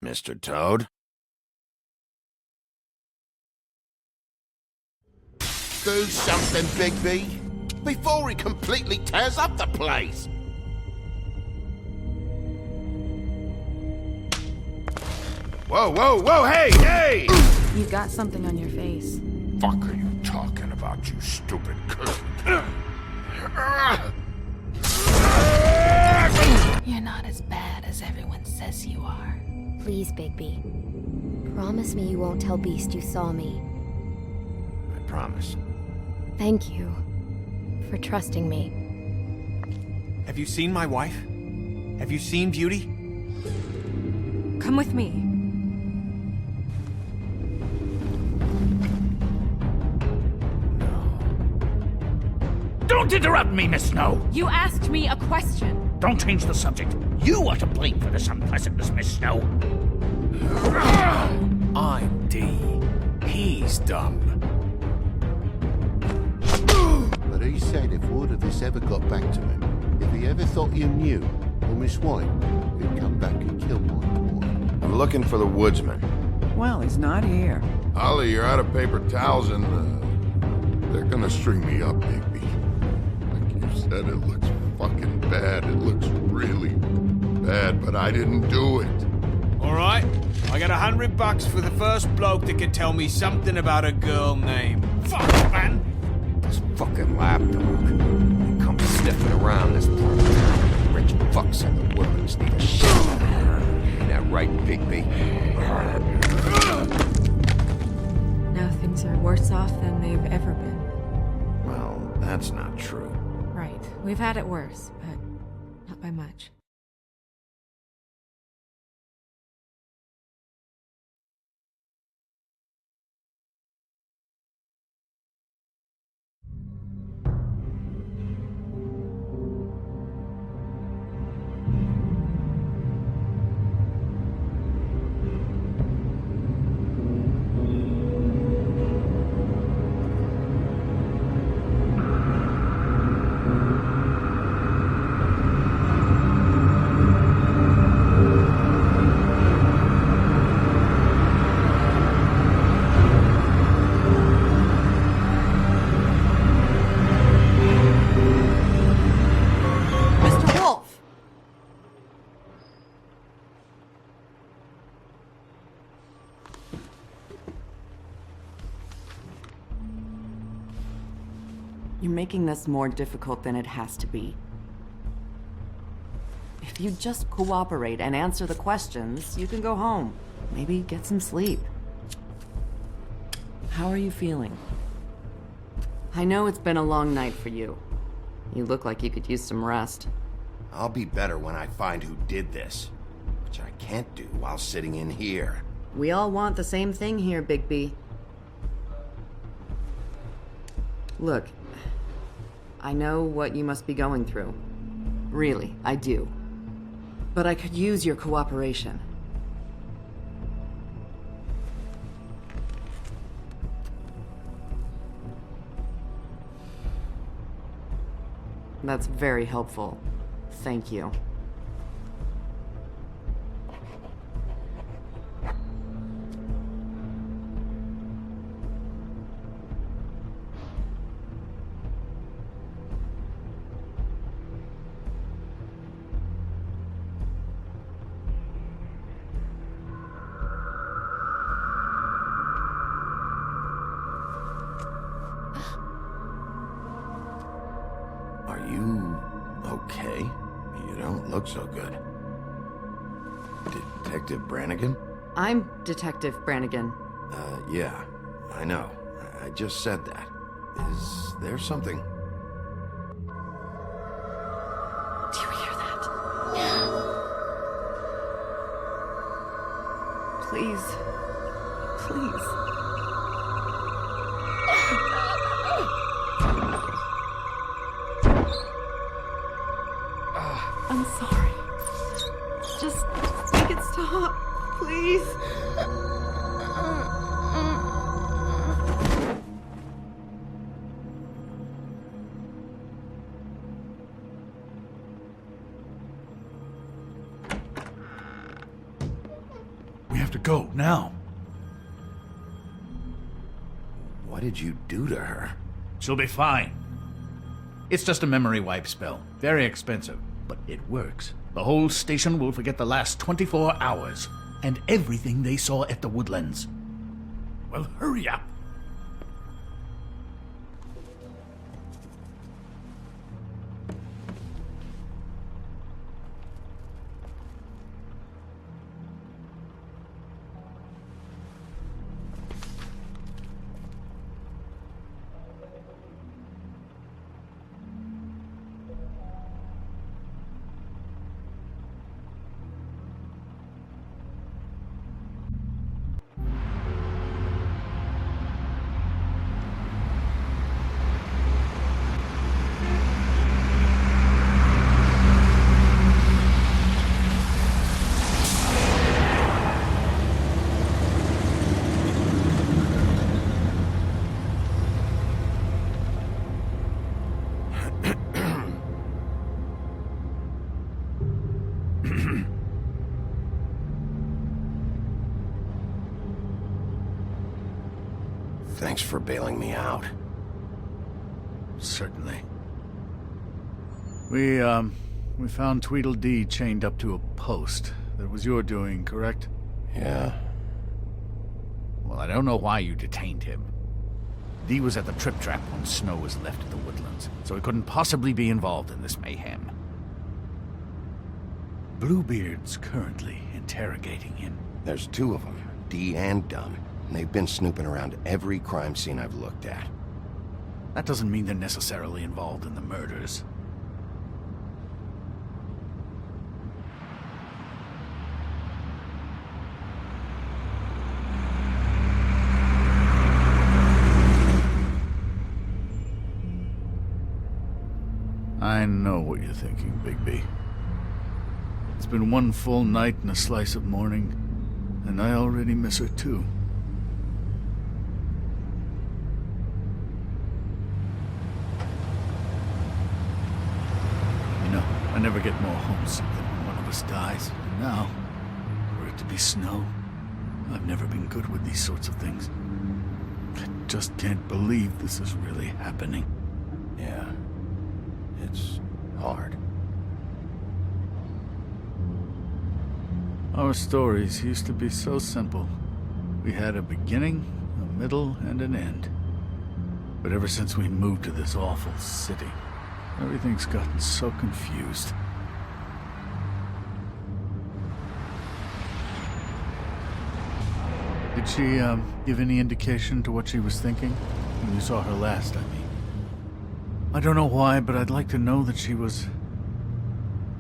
Mr. Toad? Do something, Bigby, before he completely tears up the place! Whoa, whoa, whoa, hey, hey! You've got something on your face. Fuck are you talking about, you stupid coon? You're not as bad as everyone says you are. Please, Bigby. Promise me you won't tell Beast you saw me. I promise. Thank you for trusting me. Have you seen my wife? Have you seen Beauty? Come with me. Don't interrupt me, Miss Snow! You asked me a question. Don't change the subject. You are to blame for this unpleasantness, Miss Snow. I'm D. He's dumb. But he said if word of this ever got back to him, if he ever thought you knew, or Miss White, he'd come back and kill my boy. I'm looking for the woodsman. Well, he's not here. Holly, you're out of paper towels and, they're gonna string me up, Bigby. Like you said, it looks fucking bad. It looks really bad, but I didn't do it. Alright, I got $100 for the first bloke that can tell me something about a girl named... Fuck, man! This fucking lapdog. He comes sniffing around this part of town. Rich fucks and the worms need a shit. Ain't that right, Bigby? Now things are worse off than they've ever been. Well, that's not true. Right. We've had it worse, but not by much. Mr. Wolf! You're making this more difficult than it has to be. If you just cooperate and answer the questions, you can go home. Maybe get some sleep. How are you feeling? I know it's been a long night for you. You look like you could use some rest. I'll be better when I find who did this. Which I can't do while sitting in here. We all want the same thing here, Bigby. Look, I know what you must be going through. Really, I do. But I could use your cooperation. That's very helpful. Thank you. Are you okay? You don't look so good. Detective Brannigan? I'm Detective Brannigan. Yeah, I know. I just said that. Is there something? Do you hear that? Please. Please. I'm sorry. Just make it stop, please. to go, now. What did you do to her? She'll be fine. It's just a memory wipe spell. Very expensive, but it works. The whole station will forget the last 24 hours, and everything they saw at the Woodlands. Well, hurry up. Thanks for bailing me out. Certainly. We found Tweedledee chained up to a post. That was your doing, correct? Yeah. Well, I don't know why you detained him. Dee was at the Trip Trap when Snow was left at the Woodlands, so he couldn't possibly be involved in this mayhem. Bluebeard's currently interrogating him. There's two of them, Dee and Dunn. And they've been snooping around every crime scene I've looked at. That doesn't mean they're necessarily involved in the murders. I know what you're thinking, Bigby. It's been one full night and a slice of morning, and I already miss her too. You know, I never get more homesick than when one of us dies. And now, for it to be Snow, I've never been good with these sorts of things. I just can't believe this is really happening. Yeah. It's hard. Our stories used to be so simple. We had a beginning, a middle, and an end. But ever since we moved to this awful city, everything's gotten so confused. Did she, give any indication to what she was thinking? When you saw her last, I mean. I don't know why, but I'd like to know that she was...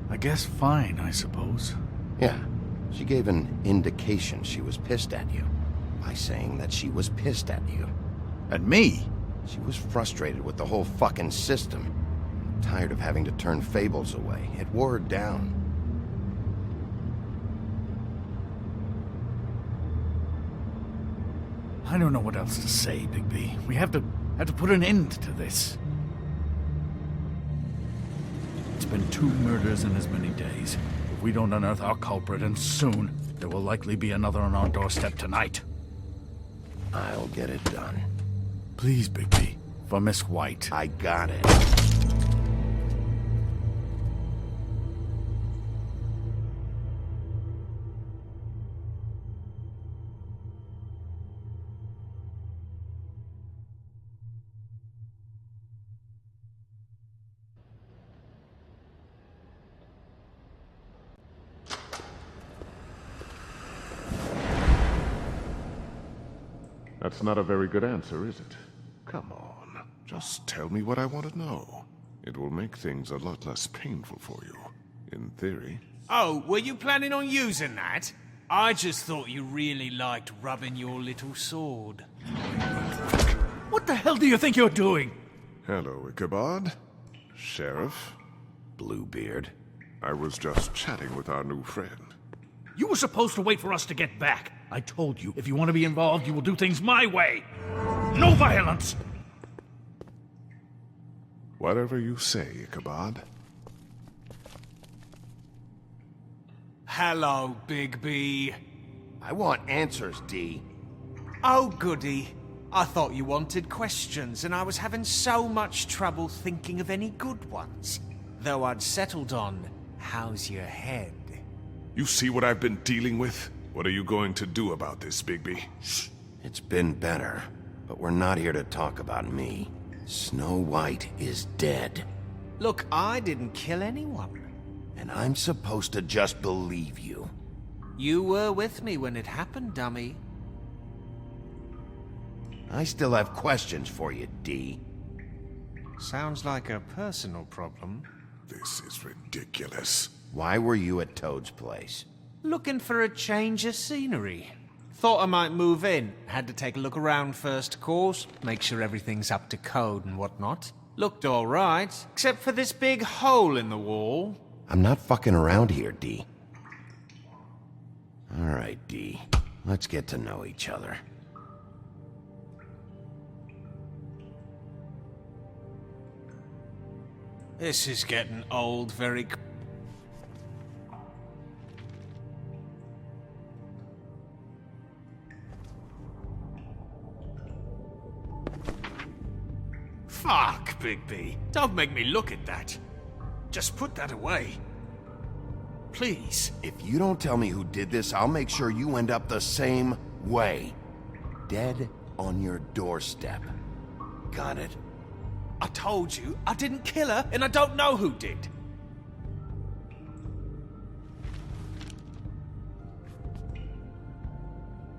I guess fine, I suppose. Yeah. She gave an indication she was pissed at you. By saying that she was pissed at you. At me? She was frustrated with the whole fucking system. Tired of having to turn Fables away. It wore her down. I don't know what else to say, Bigby. We have to put an end to this. It's been 2 murders in as many days. If we don't unearth our culprit, and soon, there will likely be another on our doorstep tonight. I'll get it done. Please, Bigby. For Miss White. I got it. That's not a very good answer, is it? Come on. Just tell me what I want to know. It will make things a lot less painful for you. In theory. Oh, were you planning on using that? I just thought you really liked rubbing your little sword. What the hell do you think you're doing? Hello, Ichabod. Sheriff. Bluebeard. I was just chatting with our new friend. You were supposed to wait for us to get back. I told you, if you want to be involved, you will do things my way. No violence! Whatever you say, Ichabod. Hello, Bigby. I want answers, D. Oh, goody. I thought you wanted questions, and I was having so much trouble thinking of any good ones. Though I'd settled on, how's your head? You see what I've been dealing with? What are you going to do about this, Bigby? It's been better, but we're not here to talk about me. Snow White is dead. Look, I didn't kill anyone. And I'm supposed to just believe you. You were with me when it happened, dummy. I still have questions for you, D. Sounds like a personal problem. This is ridiculous. Why were you at Toad's place? Looking for a change of scenery. Thought I might move in. Had to take a look around first, of course. Make sure everything's up to code and whatnot. Looked alright, except for this big hole in the wall. I'm not fucking around here, D. Alright, D. Let's get to know each other. This is getting old very... Fuck, Bigby. Don't make me look at that. Just put that away. Please. If you don't tell me who did this, I'll make sure you end up the same way. Dead on your doorstep. Got it? I told you, I didn't kill her, and I don't know who did.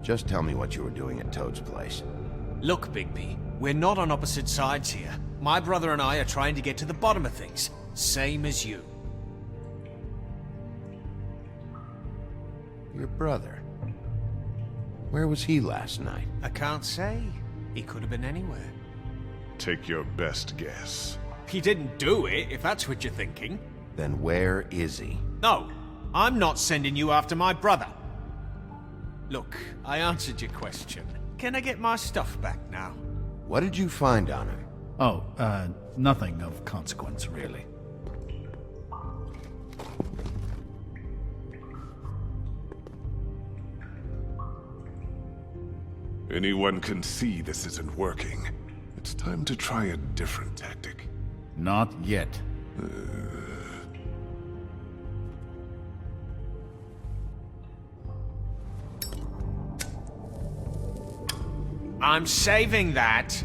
Just tell me what you were doing at Toad's place. Look, Bigby, we're not on opposite sides here. My brother and I are trying to get to the bottom of things. Same as you. Your brother? Where was he last night? I can't say. He could have been anywhere. Take your best guess. He didn't do it, if that's what you're thinking. Then where is he? No, I'm not sending you after my brother. Look, I answered your question. Can I get my stuff back now? What did you find on him? Oh, nothing of consequence, really. Anyone can see this isn't working. It's time to try a different tactic. Not yet. I'm saving that.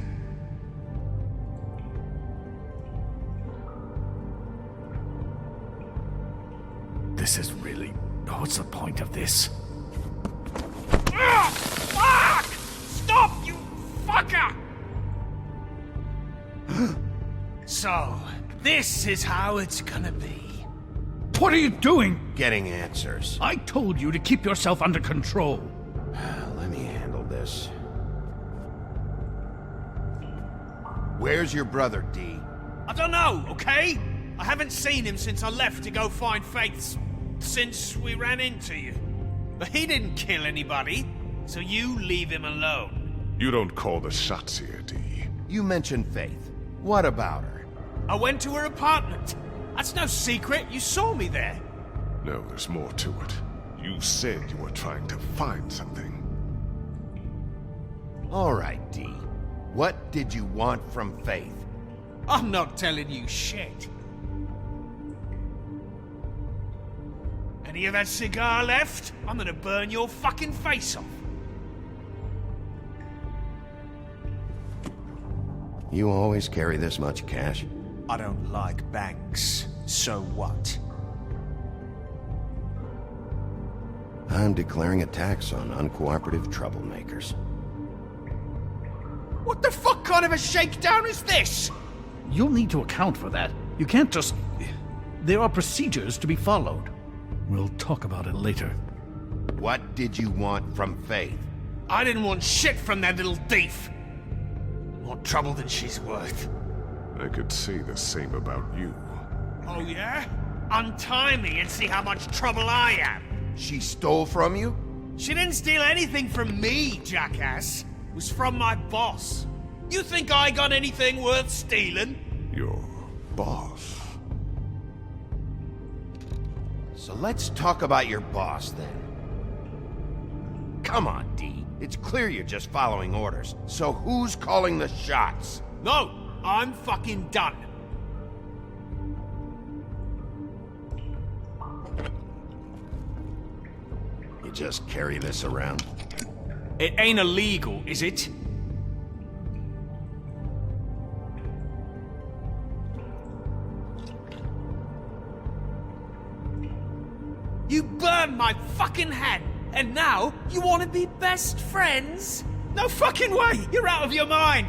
This is really... What's the point of this? Fuck! Stop, you fucker! So, this is how it's gonna be. What are you doing? Getting answers. I told you to keep yourself under control. Let me handle this. Where's your brother, D? I don't know, okay? I haven't seen him since I left to go find Faith, since we ran into you. But he didn't kill anybody, so you leave him alone. You don't call the shots here, D. You mentioned Faith. What about her? I went to her apartment. That's no secret, you saw me there. No, there's more to it. You said you were trying to find something. All right, D. What did you want from Faith? I'm not telling you shit. Any of that cigar left? I'm gonna burn your fucking face off. You always carry this much cash? I don't like banks. So what? I'm declaring a tax on uncooperative troublemakers. What the fuck kind of a shakedown is this? You'll need to account for that. You can't just... There are procedures to be followed. We'll talk about it later. What did you want from Faith? I didn't want shit from that little thief. More trouble than she's worth. I could say the same about you. Oh yeah? Untie me and see how much trouble I am. She stole from you? She didn't steal anything from me, jackass. It was from my boss. You think I got anything worth stealing? Your boss. So let's talk about your boss, then. come on, D. It's clear you're just following orders. So who's calling the shots? No, I'm fucking done. You just carry this around? It ain't illegal, is it? You burned my fucking hand, and now you want to be best friends? No fucking way! You're out of your mind!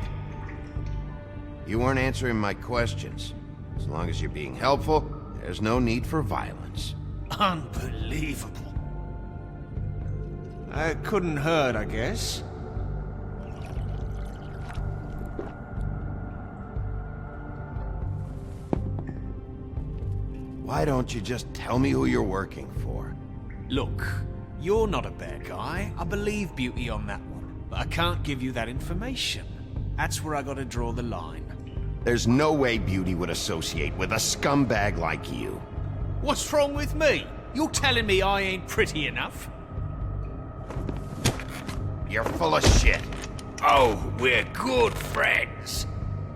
You weren't answering my questions. As long as you're being helpful, there's no need for violence. Unbelievable. It couldn't hurt, I guess. Why don't you just tell me who you're working for? Look, you're not a bad guy. I believe Beauty on that one. But I can't give you that information. That's where I gotta draw the line. There's no way Beauty would associate with a scumbag like you. What's wrong with me? You're telling me I ain't pretty enough? You're full of shit. Oh, we're good friends.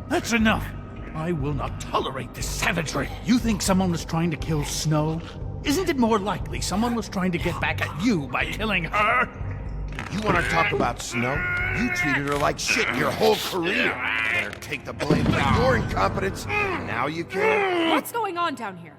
That's enough. I will not tolerate this savagery. You think someone was trying to kill Snow? Isn't it more likely someone was trying to get back at you by killing her? You want to talk about Snow? You treated her like shit your whole career. Better take the blame for your incompetence. Now you can. What's going on down here?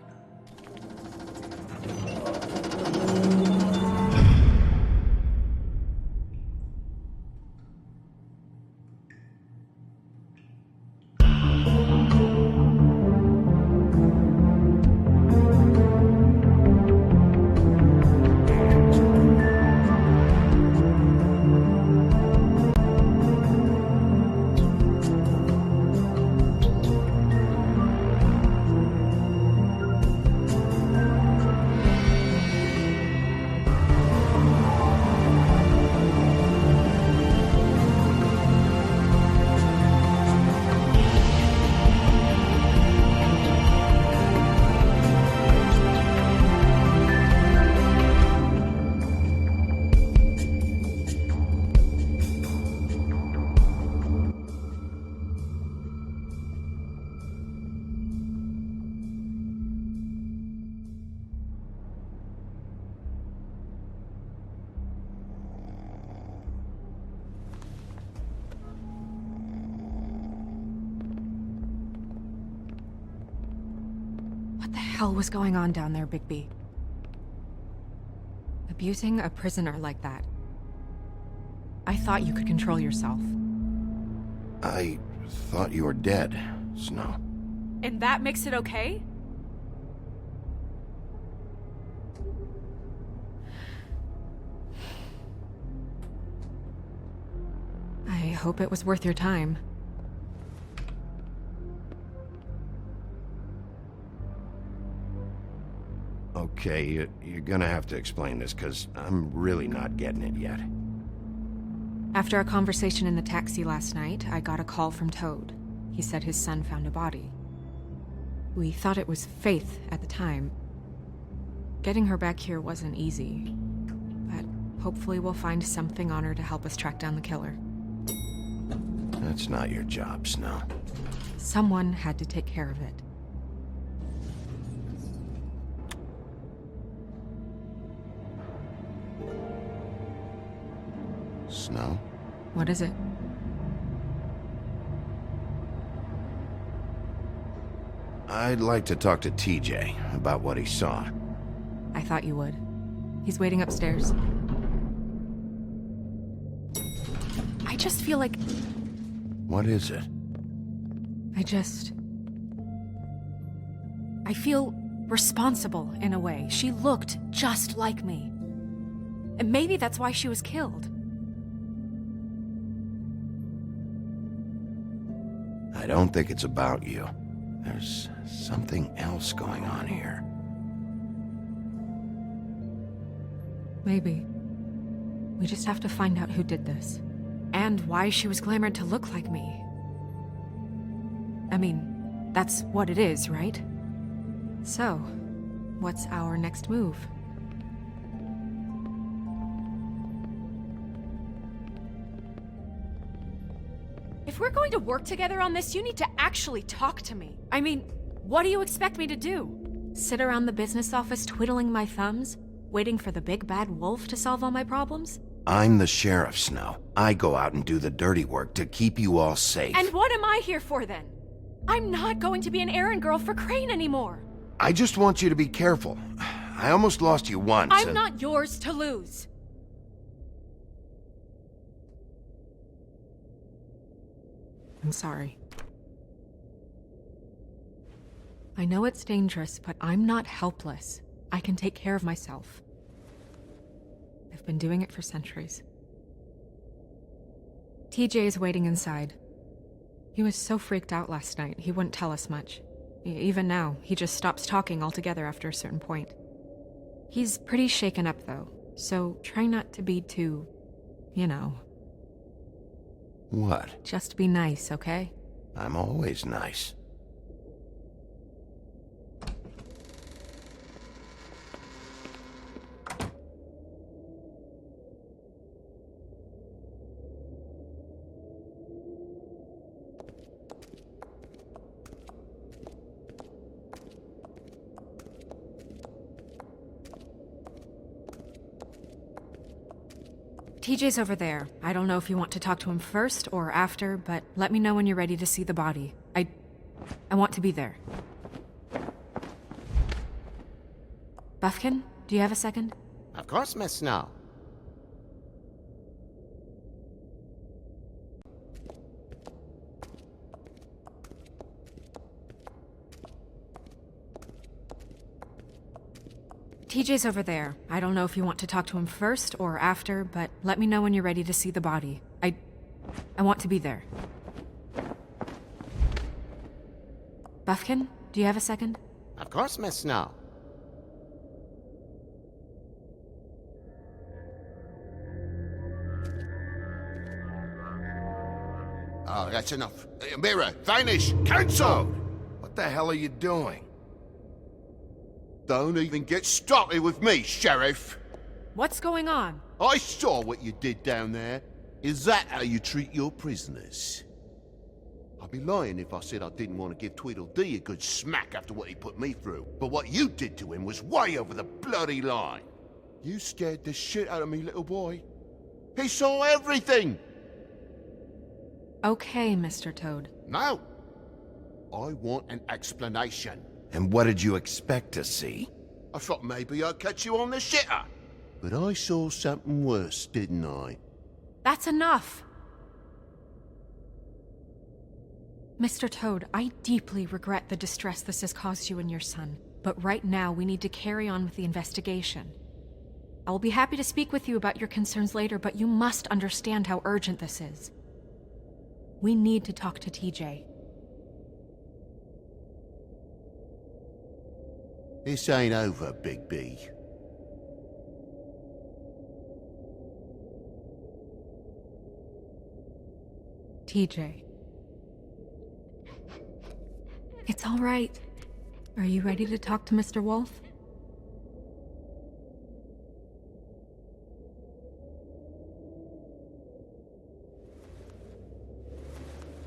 What the hell was going on down there, Bigby? Abusing a prisoner like that. I thought you could control yourself. I thought you were dead, Snow. And that makes it okay? I hope it was worth your time. Okay, you're gonna have to explain this, because I'm really not getting it yet. After our conversation in the taxi last night, I got a call from Toad. He said his son found a body. We thought it was Faith at the time. Getting her back here wasn't easy, but hopefully we'll find something on her to help us track down the killer. That's not your job, Snow. Someone had to take care of it. Snow? What is it? I'd like to talk to TJ about what he saw. I thought you would. He's waiting upstairs. I just feel like... What is it? I feel responsible in a way. She looked just like me. And maybe that's why she was killed. I don't think it's about you. There's something else going on here. Maybe. We just have to find out who did this. And why she was glamored to look like me. I mean, that's what it is, right? So, what's our next move? If we're going to work together on this, you need to actually talk to me. I mean, what do you expect me to do? Sit around the business office twiddling my thumbs, waiting for the big bad wolf to solve all my problems? I'm the sheriff, Snow. I go out and do the dirty work to keep you all safe. And what am I here for then? I'm not going to be an errand girl for Crane anymore. I just want you to be careful. I almost lost you once. I'm not yours to lose. I'm sorry. I know it's dangerous, but I'm not helpless. I can take care of myself. I've been doing it for centuries. TJ is waiting inside. He was so freaked out last night, he wouldn't tell us much. Even now, he just stops talking altogether after a certain point. He's pretty shaken up, though, so try not to be too, you know. What? Just be nice, okay? I'm always nice. TJ's over there. I don't know if you want to talk to him first or after, but let me know when you're ready to see the body. I want to be there. Buffkin, do you have a second? Of course, Miss Snow. TJ's over there. I don't know if you want to talk to him first or after, but let me know when you're ready to see the body. I want to be there. Buffkin, do you have a second? Of course, Miss Snow. Oh, that's enough. Mira, vanish! Cancel! What the hell are you doing? Don't even get started with me, Sheriff. What's going on? I saw what you did down there. Is that how you treat your prisoners? I'd be lying if I said I didn't want to give Tweedledee a good smack after what he put me through. But what you did to him was way over the bloody line. You scared the shit out of me, little boy. He saw everything! Okay, Mr. Toad. No. I want an explanation. And what did you expect to see? I thought maybe I'd catch you on the shitter. But I saw something worse, didn't I? That's enough! Mr. Toad, I deeply regret the distress this has caused you and your son. But right now, we need to carry on with the investigation. I will be happy to speak with you about your concerns later, but you must understand how urgent this is. We need to talk to TJ. This ain't over, Big B. TJ. It's all right. Are you ready to talk to Mr. Wolf?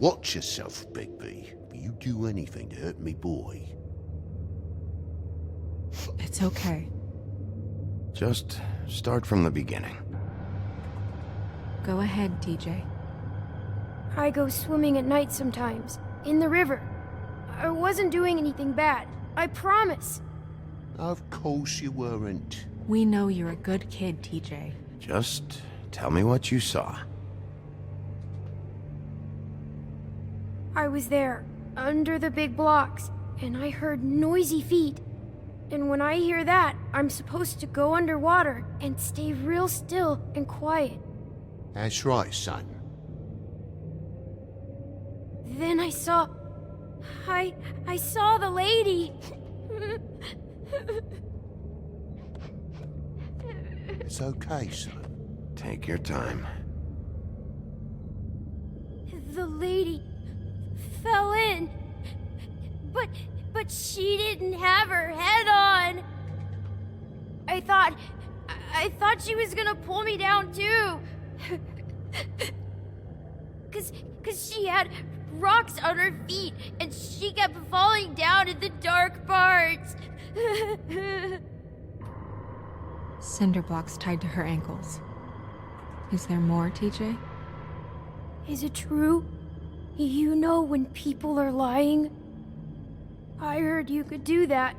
Watch yourself, Big B. If you do anything to hurt me, boy. It's okay. Just start from the beginning. Go ahead, TJ. I go swimming at night sometimes, in the river. I wasn't doing anything bad, I promise. Of course you weren't. We know you're a good kid, TJ. Just tell me what you saw. I was there, under the big blocks, and I heard noisy feet. And when I hear that, I'm supposed to go underwater and stay real still and quiet. That's right, son. Then I saw the lady. It's okay, son. Take your time. The lady fell in. But she didn't have her head on. I thought she was gonna pull me down too. 'cause she had rocks on her feet, and she kept falling down in the dark parts. Cinder blocks tied to her ankles. Is there more, TJ? Is it true? You know when people are lying? I heard you could do that.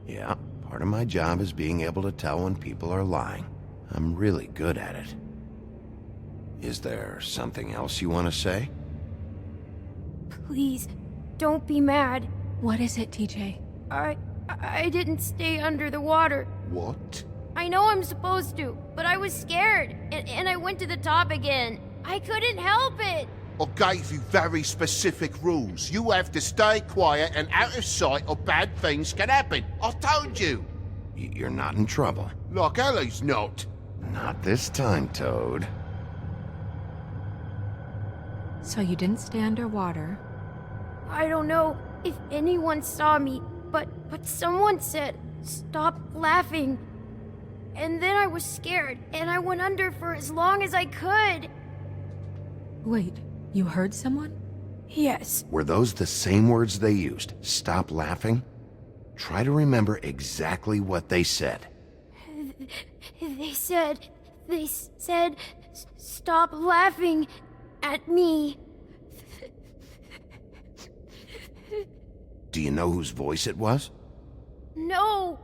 Yeah, part of my job is being able to tell when people are lying. I'm really good at it. Is there something else you want to say? Please, don't be mad. What is it, TJ? I didn't stay under the water. What? I know I'm supposed to, but I was scared, and I went to the top again. I couldn't help it. I gave you very specific rules. You have to stay quiet and out of sight or bad things can happen. I told you. You're not in trouble. Like Ellie's not. Not this time, Toad. So you didn't stay underwater. I don't know if anyone saw me, but someone said, "Stop laughing." And then I was scared, and I went under for as long as I could. Wait, you heard someone? Yes. Were those the same words they used? Stop laughing? Try to remember exactly what they said. They said, "Stop laughing at me." Do you know whose voice it was? No.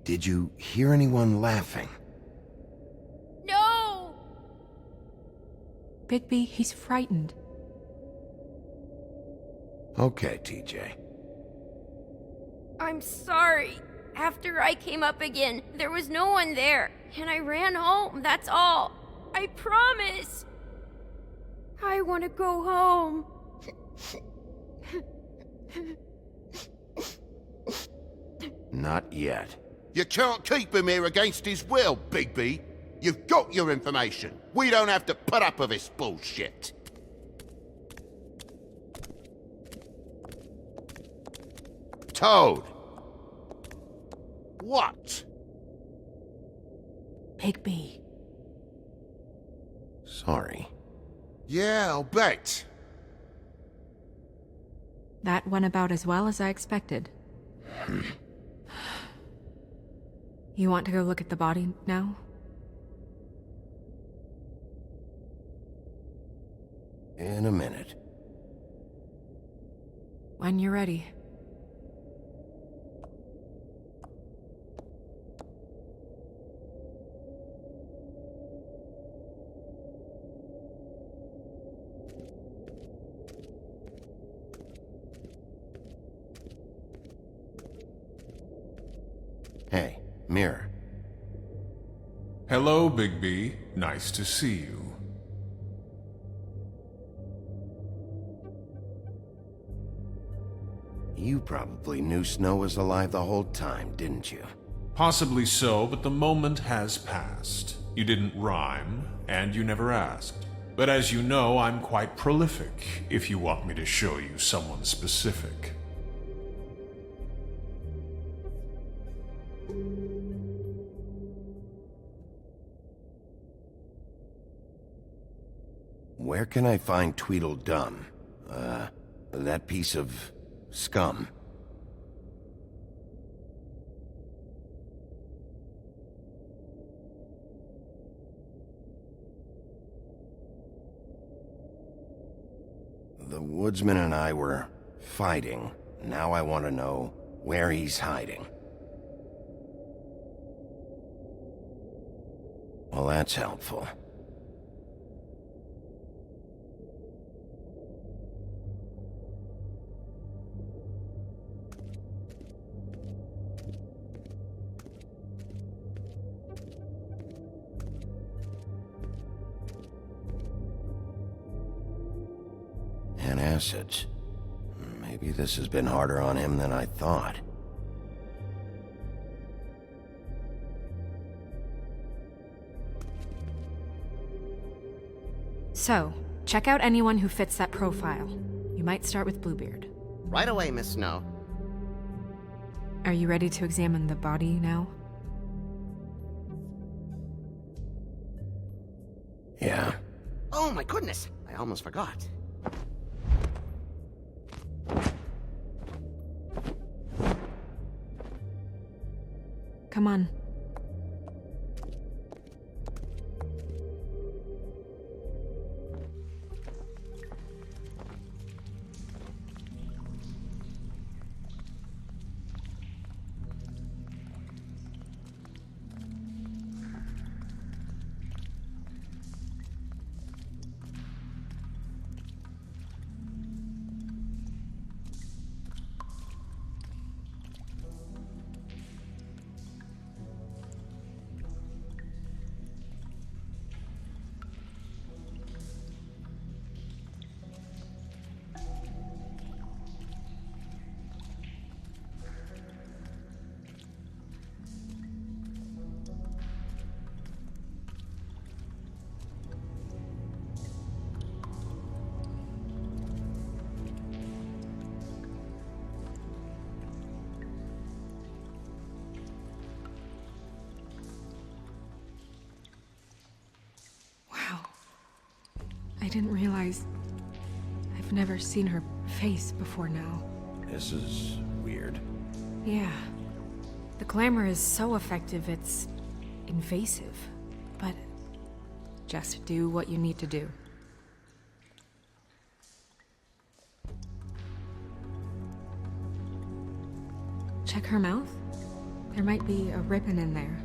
Did you hear anyone laughing? No. Bigby, he's frightened. Okay, TJ. I'm sorry. After I came up again, there was no one there, and I ran home, that's all. I promise. I want to go home. Not yet. You can't keep him here against his will, Bigby. You've got your information. We don't have to put up with this bullshit. Toad. What? Bigby. Sorry. Yeah, I'll bet. That went about as well as I expected. You want to go look at the body now? In a minute. When you're ready. Hey, Mirror. Hello, Bigby. Nice to see you. You probably knew Snow was alive the whole time, didn't you? Possibly so, but the moment has passed. You didn't rhyme, and you never asked. But as you know, I'm quite prolific, if you want me to show you someone specific. Where can I find Tweedledum? That piece of scum. The woodsman and I were fighting. Now I want to know where he's hiding. Well, that's helpful. And acids. Maybe this has been harder on him than I thought. So, check out anyone who fits that profile. You might start with Bluebeard. Right away, Miss Snow. Are you ready to examine the body now? my goodness! I almost forgot. Come on. I didn't realize... I've never seen her face before now. This is weird. Yeah. The glamour is so effective, it's invasive. But just do what you need to do. Check her mouth. There might be a ribbon in there,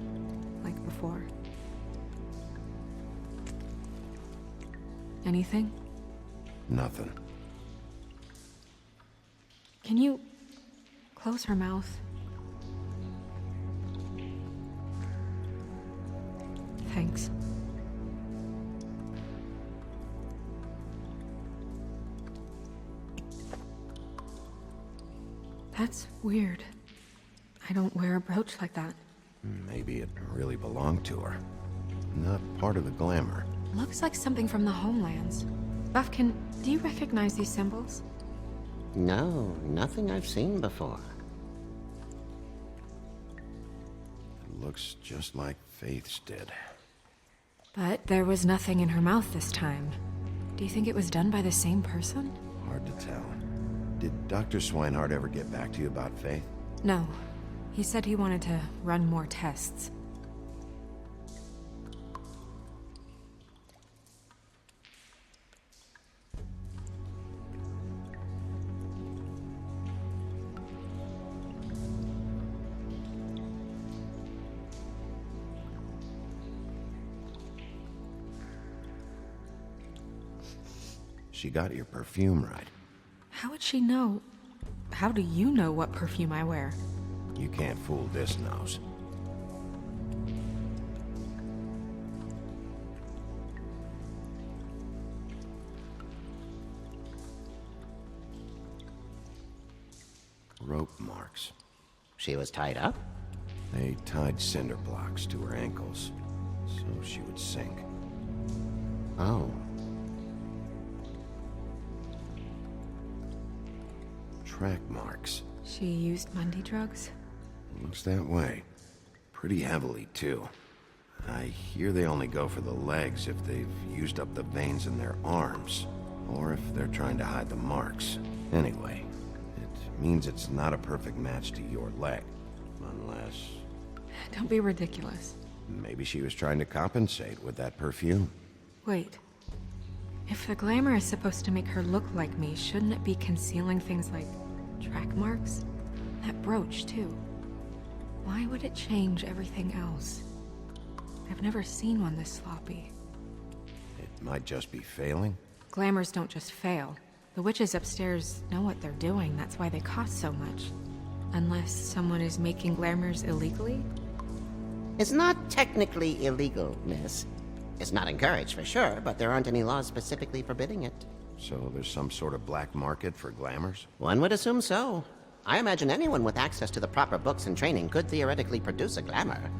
like before. Anything? Nothing. Can you close her mouth? Thanks. That's weird. I don't wear a brooch like that. Maybe it really belonged to her. Not part of the glamour. Looks like something from the homelands. Buffkin, do you recognize these symbols? No, nothing I've seen before. It looks just like Faith's did. But there was nothing in her mouth this time. Do you think it was done by the same person? Hard to tell. Did Dr. Swinehart ever get back to you about Faith? No. He said he wanted to run more tests. She got your perfume right. How would she know? How do you know what perfume I wear? You can't fool this nose. Rope marks. She was tied up? They tied cinder blocks to her ankles, so she would sink. Oh. Track marks. She used Mundy drugs? Looks that way. Pretty heavily, too. I hear they only go for the legs if they've used up the veins in their arms, or if they're trying to hide the marks. Anyway, it means it's not a perfect match to your leg, unless... Don't be ridiculous. Maybe she was trying to compensate with that perfume. Wait. If the glamour is supposed to make her look like me, shouldn't it be concealing things like track marks? That brooch, too. Why would it change everything else? I've never seen one this sloppy. It might just be failing. Glamours don't just fail. The witches upstairs know what they're doing, that's why they cost so much. Unless someone is making glamours illegally? It's not technically illegal, miss. It's not encouraged for sure, but there aren't any laws specifically forbidding it. So there's some sort of black market for glamours? One would assume so. I imagine anyone with access to the proper books and training could theoretically produce a glamour.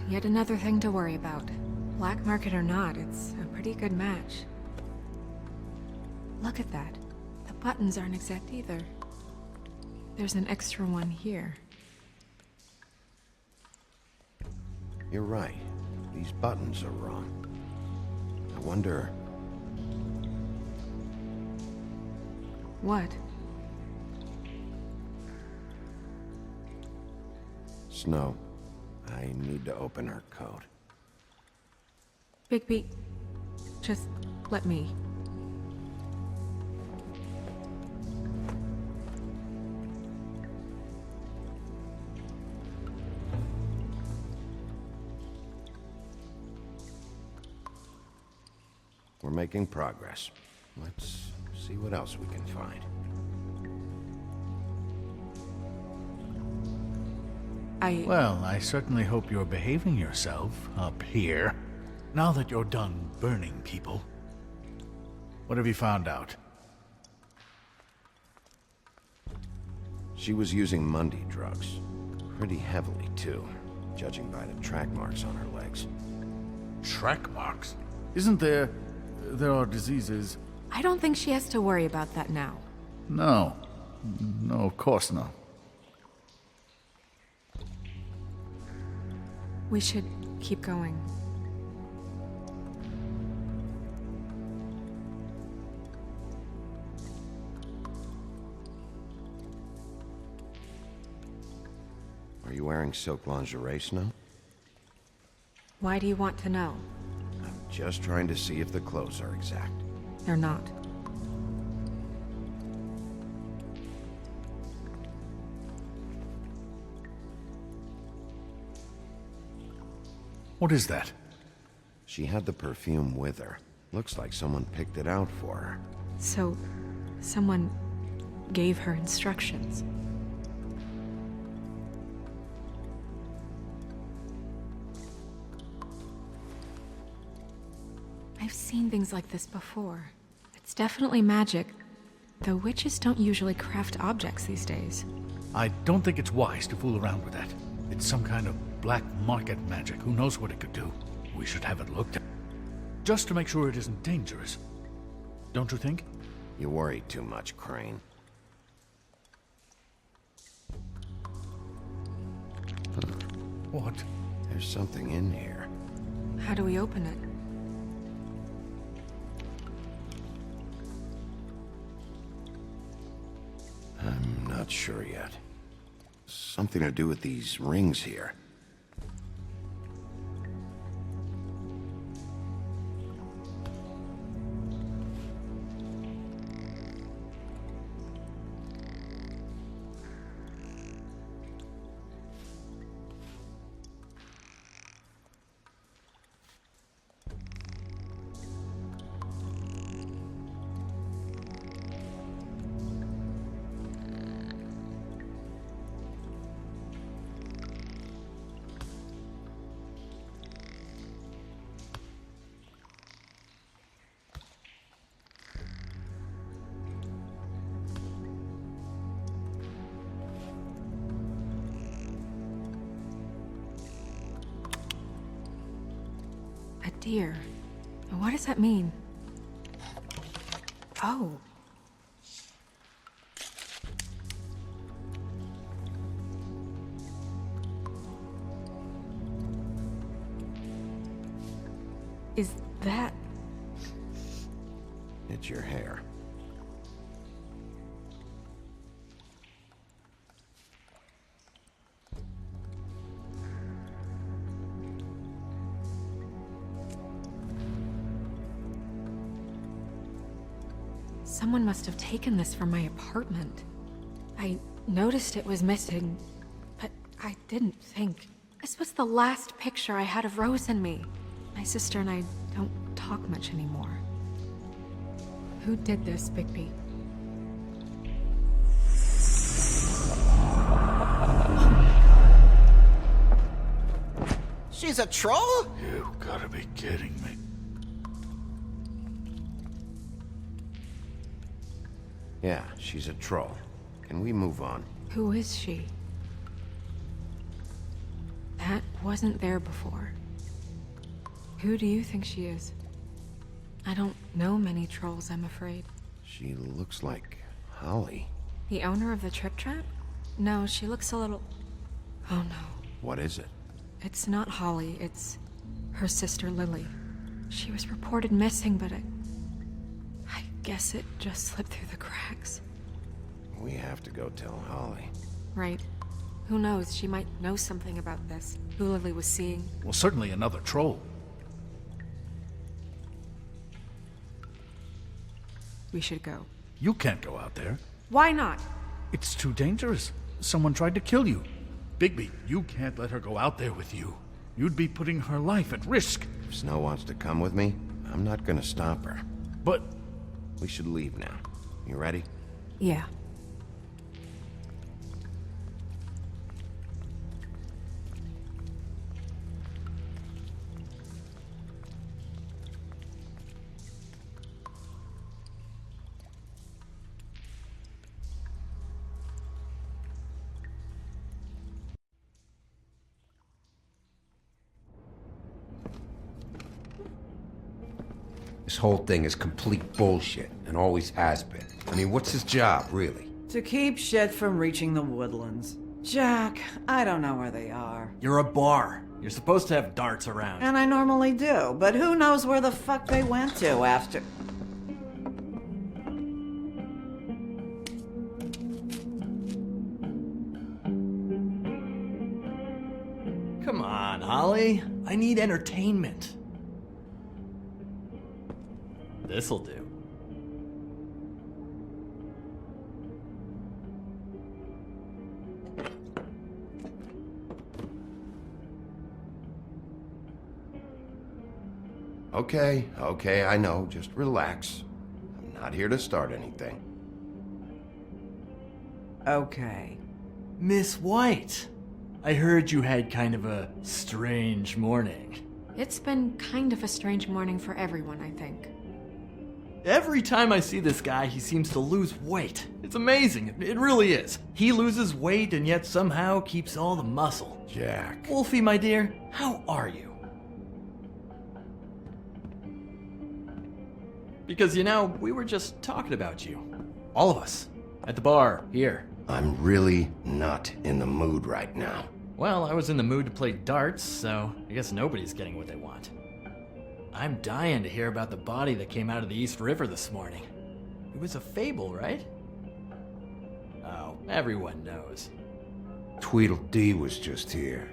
Yet another thing to worry about. Black market or not, it's a pretty good match. Look at that. The buttons aren't exact either. There's an extra one here. You're right. These buttons are wrong. I wonder... What? Snow, I need to open her code. Bigby, just let me. We're making progress. Let's see what else we can find. Well, I certainly hope you're behaving yourself up here. Now that you're done burning people. What have you found out? She was using Mundy drugs. Pretty heavily, too, judging by the track marks on her legs. Track marks? Isn't there... there are diseases... I don't think she has to worry about that now. No. No, of course not. We should keep going. Are you wearing silk lingerie, Snow? Why do you want to know? I'm just trying to see if the clothes are exact. They're not. What is that? She had the perfume with her. Looks like someone picked it out for her. So, someone gave her instructions. I've seen things like this before. It's definitely magic, though witches don't usually craft objects these days. I don't think it's wise to fool around with that. It's some kind of black market magic. Who knows what it could do? We should have it looked at. Just to make sure it isn't dangerous. Don't you think? You worry too much, Crane. What? There's something in here. How do we open it? I'm not sure yet. Something to do with these rings here. A deer. What does that mean? Oh. Is that... It's your hair. Someone must have taken this from my apartment. I noticed it was missing, but I didn't think. This was the last picture I had of Rose and me. My sister and I don't talk much anymore. Who did this, Bigby? She's a troll? You gotta be kidding me. Yeah, she's a troll. Can we move on? Who is she? That wasn't there before. Who do you think she is? I don't know many trolls, I'm afraid. She looks like Holly. The owner of the Trip Trap? No, she looks a little... Oh no. What is it? It's not Holly, it's her sister Lily. She was reported missing, but I guess it just slipped through the cracks. We have to go tell Holly. Right. Who knows? She might know something about this. Who Lily was seeing. Well, certainly another troll. We should go. You can't go out there. Why not? It's too dangerous. Someone tried to kill you. Bigby, you can't let her go out there with you. You'd be putting her life at risk. If Snow wants to come with me, I'm not gonna stop her. But We should leave now. You ready? Yeah. This whole thing is complete bullshit, and always has been. I mean, what's his job, really? To keep shit from reaching the woodlands. Jack, I don't know where they are. You're a bar. You're supposed to have darts around. And I normally do, but who knows where the fuck they went to after... Come on, Holly. I need entertainment. This'll do. Okay, I know. Just relax. I'm not here to start anything. Okay. Miss White, I heard you had kind of a strange morning. It's been kind of a strange morning for everyone, I think. Every time I see this guy, he seems to lose weight. It's amazing. It really is. He loses weight and yet somehow keeps all the muscle. Jack. Wolfie, my dear, how are you? Because, you know, we were just talking about you. All of us. At the bar, here. I'm really not in the mood right now. Well, I was in the mood to play darts, so I guess nobody's getting what they want. I'm dying to hear about the body that came out of the East River this morning. It was a fable, right? Oh, everyone knows. Tweedledee was just here.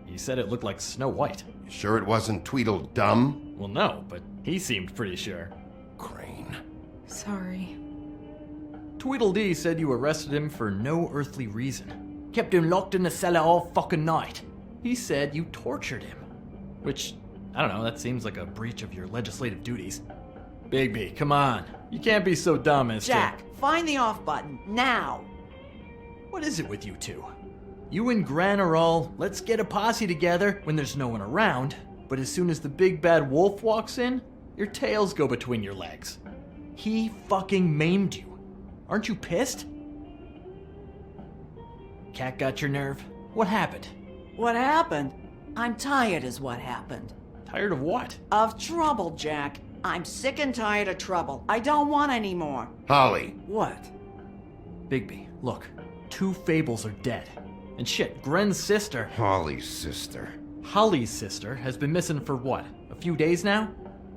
You said it looked like Snow White. You sure it wasn't Tweedledum? Well, no, but he seemed pretty sure. Crane. Sorry. Tweedledee said you arrested him for no earthly reason. Kept him locked in the cellar all fucking night. He said you tortured him. Which, I don't know, that seems like a breach of your legislative duties. Bigby, come on. You can't be so dumb as Jack, find the off button, now! What is it with you two? You and Gran are all, let's get a posse together when there's no one around, but as soon as the big bad wolf walks in, your tails go between your legs. He fucking maimed you. Aren't you pissed? Cat got your nerve? What happened? What happened? I'm tired is what happened. Tired of what? Of trouble, Jack. I'm sick and tired of trouble. I don't want any more. Holly. What? Bigby, look. 2 fables are dead. And shit, Gren's sister... Holly's sister. Holly's sister has been missing for what? A few days now?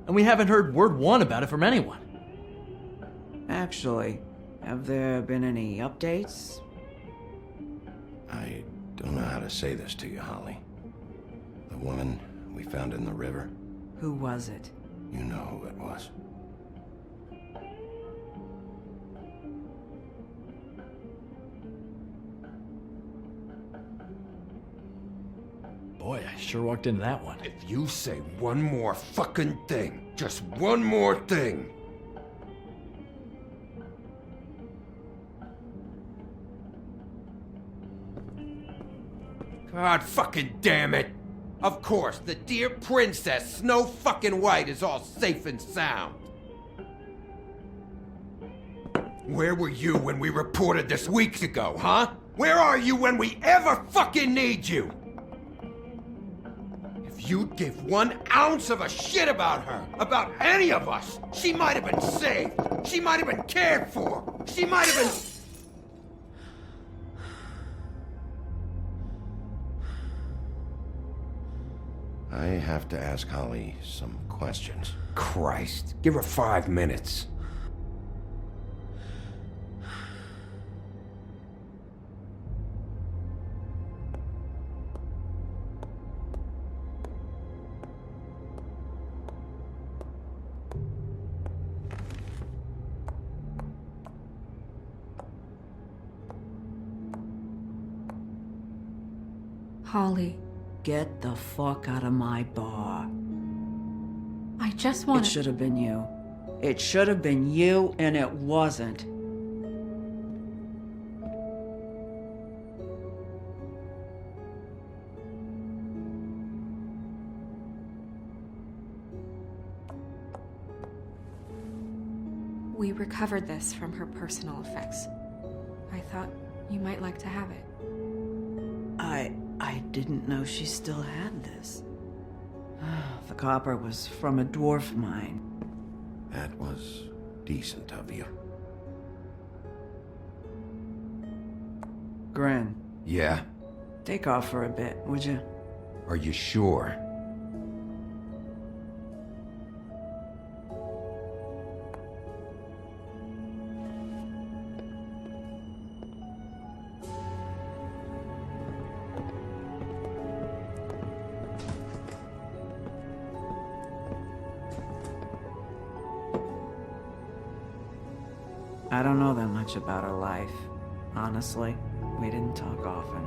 And we haven't heard word one about it from anyone. Actually, have there been any updates? I don't know how to say this to you, Holly. The woman we found in the river. Who was it? You know who it was. Boy, I sure walked into that one. If you say one more fucking thing, just one more thing. God fucking damn it! Of course, the dear princess, Snow fucking White, is all safe and sound. Where were you when we reported this weeks ago, huh? Where are you when we ever fucking need you? If you'd give 1 ounce of a shit about her, about any of us, she might have been saved. She might have been cared for. She might have been... I have to ask Holly some questions. Christ, give her 5 minutes. Holly, Get the fuck out of my bar. I just It want should have been you. It should have been you, and it wasn't. We recovered this from her personal effects. I thought you might like to have it. I didn't know she still had this. The copper was from a dwarf mine. That was decent of you. Gren, Yeah? take off for a bit, would you? Are you sure? I don't know that much about her life. Honestly, we didn't talk often.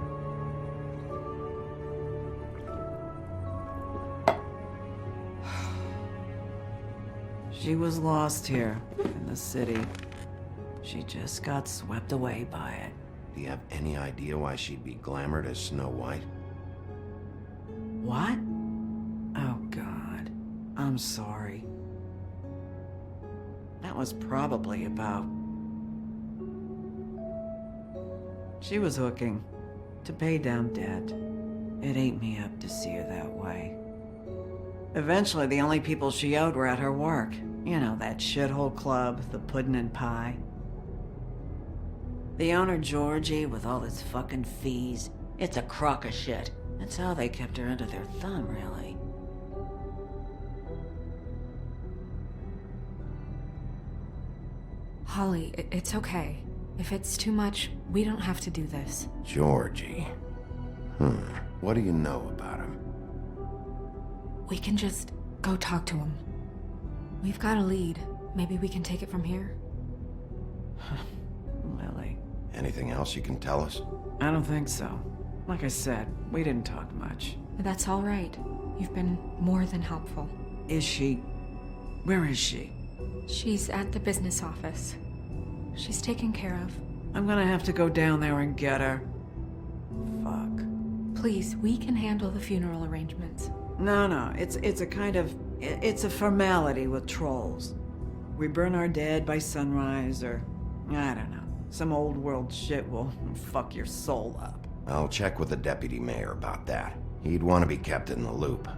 She was lost here, in the city. She just got swept away by it. Do you have any idea why she'd be glamored as Snow White? What? Oh, God. I'm sorry. That was probably about... She was hooking to pay down debt. It ate me up to see her that way. Eventually, the only people she owed were at her work. You know, that shithole club, the Puddin' and Pie. The owner, Georgie, with all his fucking fees, it's a crock of shit. That's how they kept her under their thumb, really. Holly, it's okay. If it's too much, we don't have to do this. Georgie. What do you know about him? We can just go talk to him. We've got a lead. Maybe we can take it from here. Lily. Anything else you can tell us? I don't think so. Like I said, we didn't talk much. That's all right. You've been more than helpful. Is she... Where is she? She's at the business office. She's taken care of. I'm gonna have to go down there and get her. Fuck. Please, we can handle the funeral arrangements. No, it's a kind of... It's a formality with trolls. We burn our dead by sunrise, or... I don't know. Some old world shit will fuck your soul up. I'll check with the deputy mayor about that. He'd want to be kept in the loop.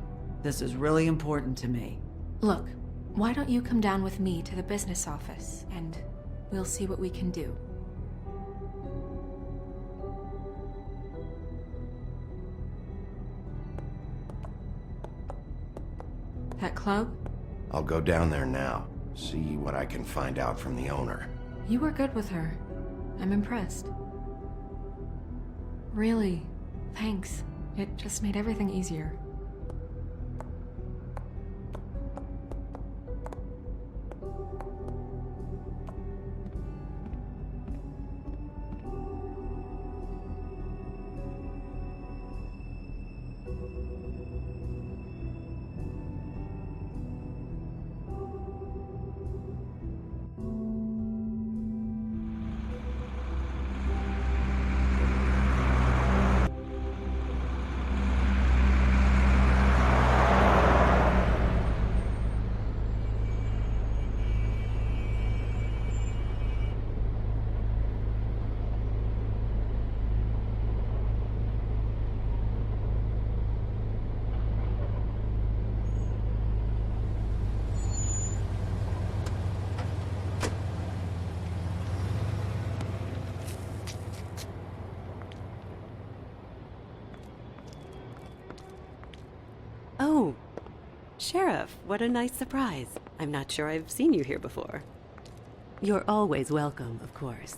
This is really important to me. Look, why don't you come down with me to the business office, and we'll see what we can do. That club? I'll go down there now, see what I can find out from the owner. You were good with her. I'm impressed. Really, thanks. It just made everything easier. Oh, Sheriff, what a nice surprise. I'm not sure I've seen you here before. You're always welcome, of course.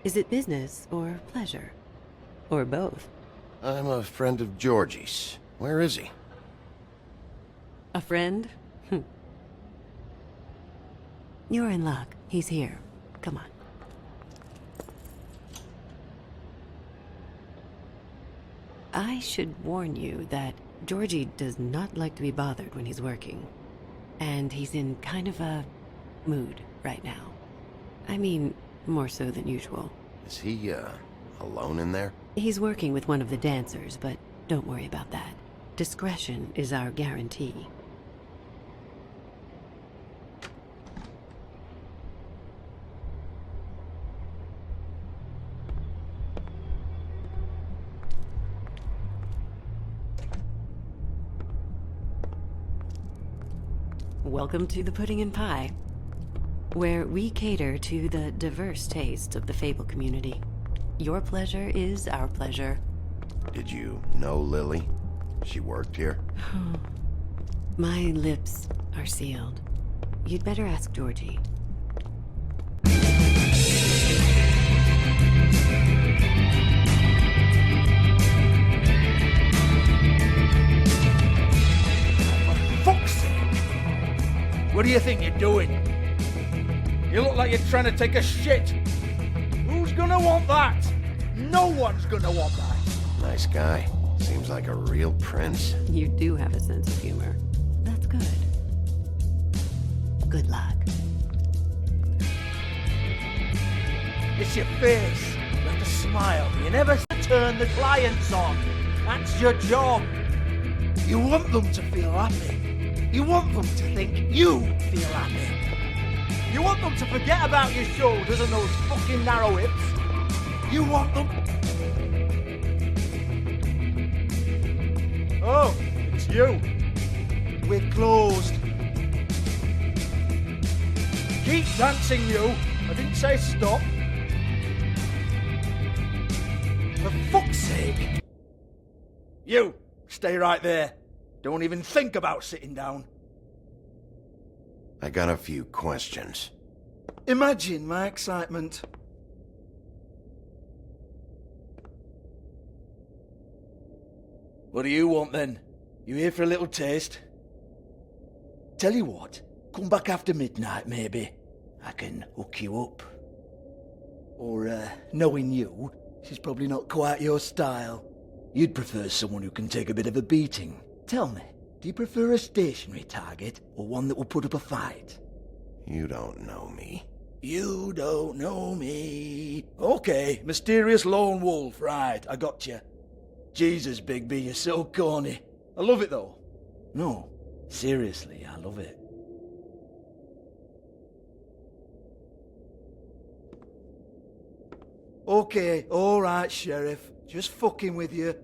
Is it business or pleasure? Or both? I'm a friend of Georgie's. Where is he? A friend? You're in luck. He's here. Come on. I should warn you that Georgie does not like to be bothered when he's working. And he's in kind of a mood right now. I mean, more so than usual. Is he, alone in there? He's working with one of the dancers, but don't worry about that. Discretion is our guarantee. Welcome to the Pudding and Pie, where we cater to the diverse tastes of the Fable community. Your pleasure is our pleasure. Did you know Lily? She worked here? My lips are sealed. You'd better ask Georgie. Fuck's sake! What do you think you're doing? You look like you're trying to take a shit. Who's gonna want that? No one's gonna want that. Nice guy. Seems like a real prince. You do have a sense of humor. That's good. Good luck. It's your face. You have to smile. You never turn the clients on. That's your job. You want them to feel happy. You want them to think you feel happy. You want them to forget about your shoulders and those fucking narrow hips. You want them... Oh, it's you. We're closed. Keep dancing, you. I didn't say stop. For fuck's sake. You, stay right there. Don't even think about sitting down. I got a few questions. Imagine my excitement. What do you want then? You here for a little taste? Tell you what, come back after midnight maybe. I can hook you up. Or, knowing you, she's probably not quite your style. You'd prefer someone who can take a bit of a beating. Tell me, do you prefer a stationary target or one that will put up a fight? You don't know me. You don't know me. Okay, mysterious lone wolf, right, I got you. Jesus, Bigby, you're so corny. I love it though. No, seriously, I love it. Okay, alright, Sheriff. Just fucking with you.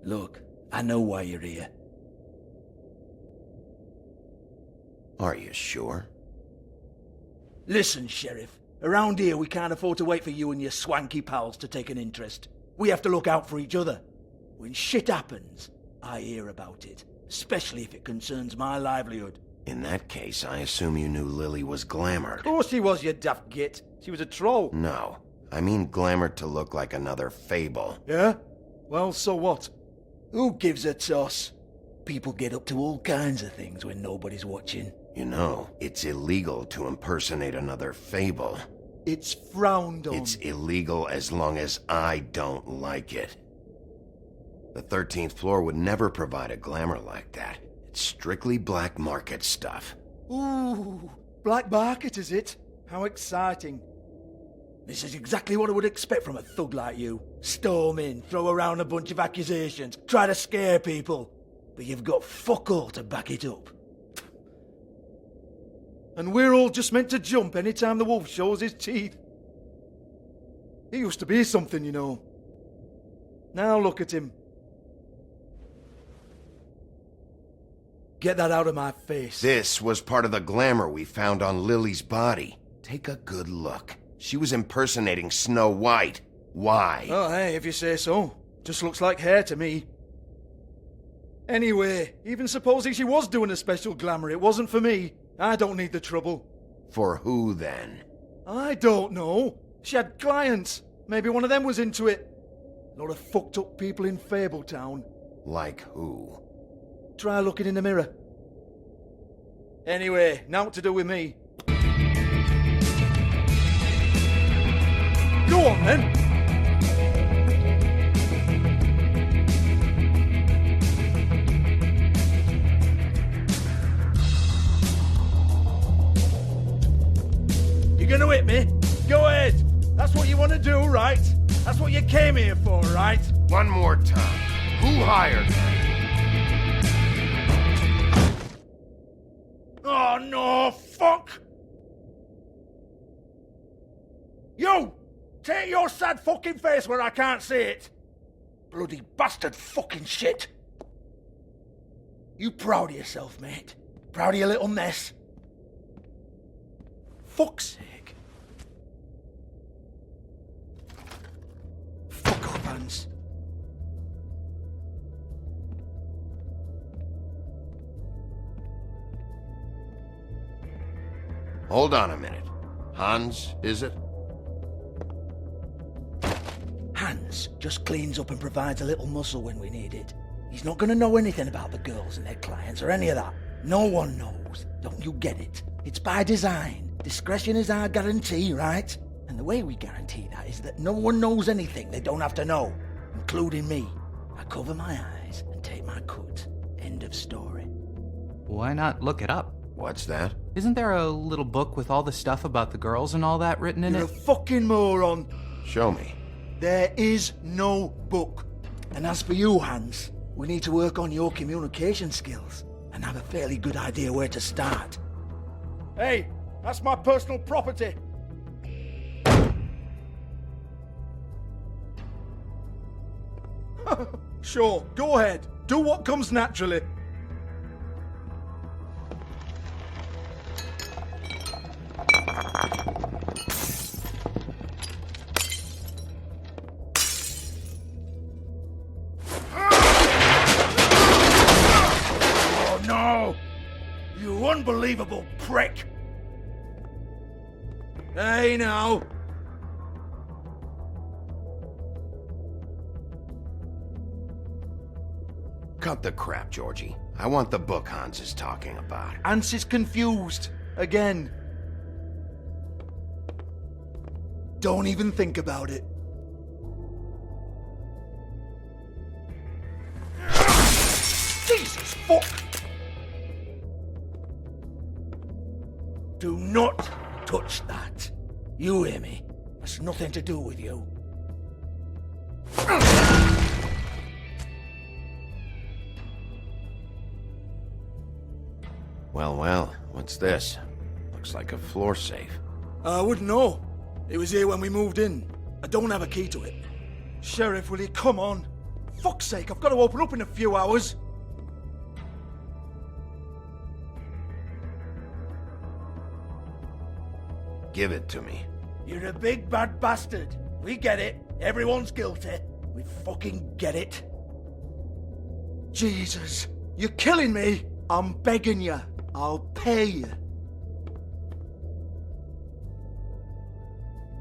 Look, I know why you're here. Are you sure? Listen, Sheriff. Around here we can't afford to wait for you and your swanky pals to take an interest. We have to look out for each other. When shit happens, I hear about it. Especially if it concerns my livelihood. In that case, I assume you knew Lily was glamored. Of course she was, you daft git. She was a troll. No. I mean glamored to look like another Fable. Yeah? Well, so what? Who gives a toss? People get up to all kinds of things when nobody's watching. You know, it's illegal to impersonate another Fable. It's frowned on. It's illegal as long as I don't like it. The 13th floor would never provide a glamour like that. It's strictly black market stuff. Ooh, black market is it? How exciting. This is exactly what I would expect from a thug like you. Storm in, throw around a bunch of accusations, try to scare people. But you've got fuck all to back it up. And we're all just meant to jump any time the wolf shows his teeth. He used to be something, you know. Now look at him. Get that out of my face. This was part of the glamour we found on Lily's body. Take a good look. She was impersonating Snow White. Why? Oh, hey, if you say so. Just looks like hair to me. Anyway, even supposing she was doing a special glamour, it wasn't for me. I don't need the trouble. For who, then? I don't know. She had clients. Maybe one of them was into it. A lot of fucked up people in Fabletown. Like who? Try looking in the mirror. Anyway, now to do with me. Go on, then. right? That's what you came here for, right? One more time. Who hired her? Oh, no, fuck! You! Take your sad fucking face where I can't see it! Bloody bastard fucking shit! You proud of yourself, mate? Proud of your little mess? Fuck's sake. Fuck off, Hans. Hold on a minute. Hans, is it? Hans just cleans up and provides a little muscle when we need it. He's not gonna know anything about the girls and their clients or any of that. No one knows. Don't you get it? It's by design. Discretion is our guarantee, right? And the way we guarantee that is that no one knows anything they don't have to know, including me. I cover my eyes and take my cut. End of story. Why not look it up? What's that? Isn't there a little book with all the stuff about the girls and all that written in You're it? a fucking moron. Show me. There is no book. And as for you, Hans, we need to work on your communication skills and have a fairly good idea where to start. Hey, that's my personal property. Sure, go ahead. Do what comes naturally. Oh no! You unbelievable prick! Hey now! Cut the crap, Georgie. I want the book Hans is talking about. Hans is confused. Again. Don't even think about it. Jesus fuck! Do not touch that. You hear me? That's nothing to do with you. Well, what's this? Looks like a floor safe. I wouldn't know. It was here when we moved in. I don't have a key to it. Sheriff, will you come on? Fuck's sake, I've got to open up in a few hours. Give it to me. You're a big bad bastard. We get it. Everyone's guilty. We fucking get it. Jesus, you're killing me. I'm begging you. I'll pay you.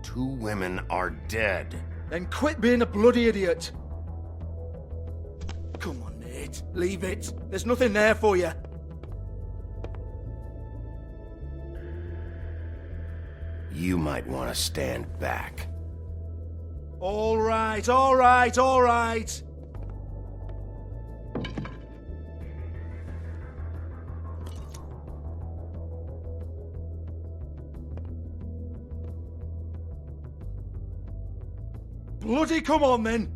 2 women are dead. Then quit being a bloody idiot. Come on, Nate. Leave it. There's nothing there for you. You might want to stand back. All right, all right, all right. Bloody come on, then.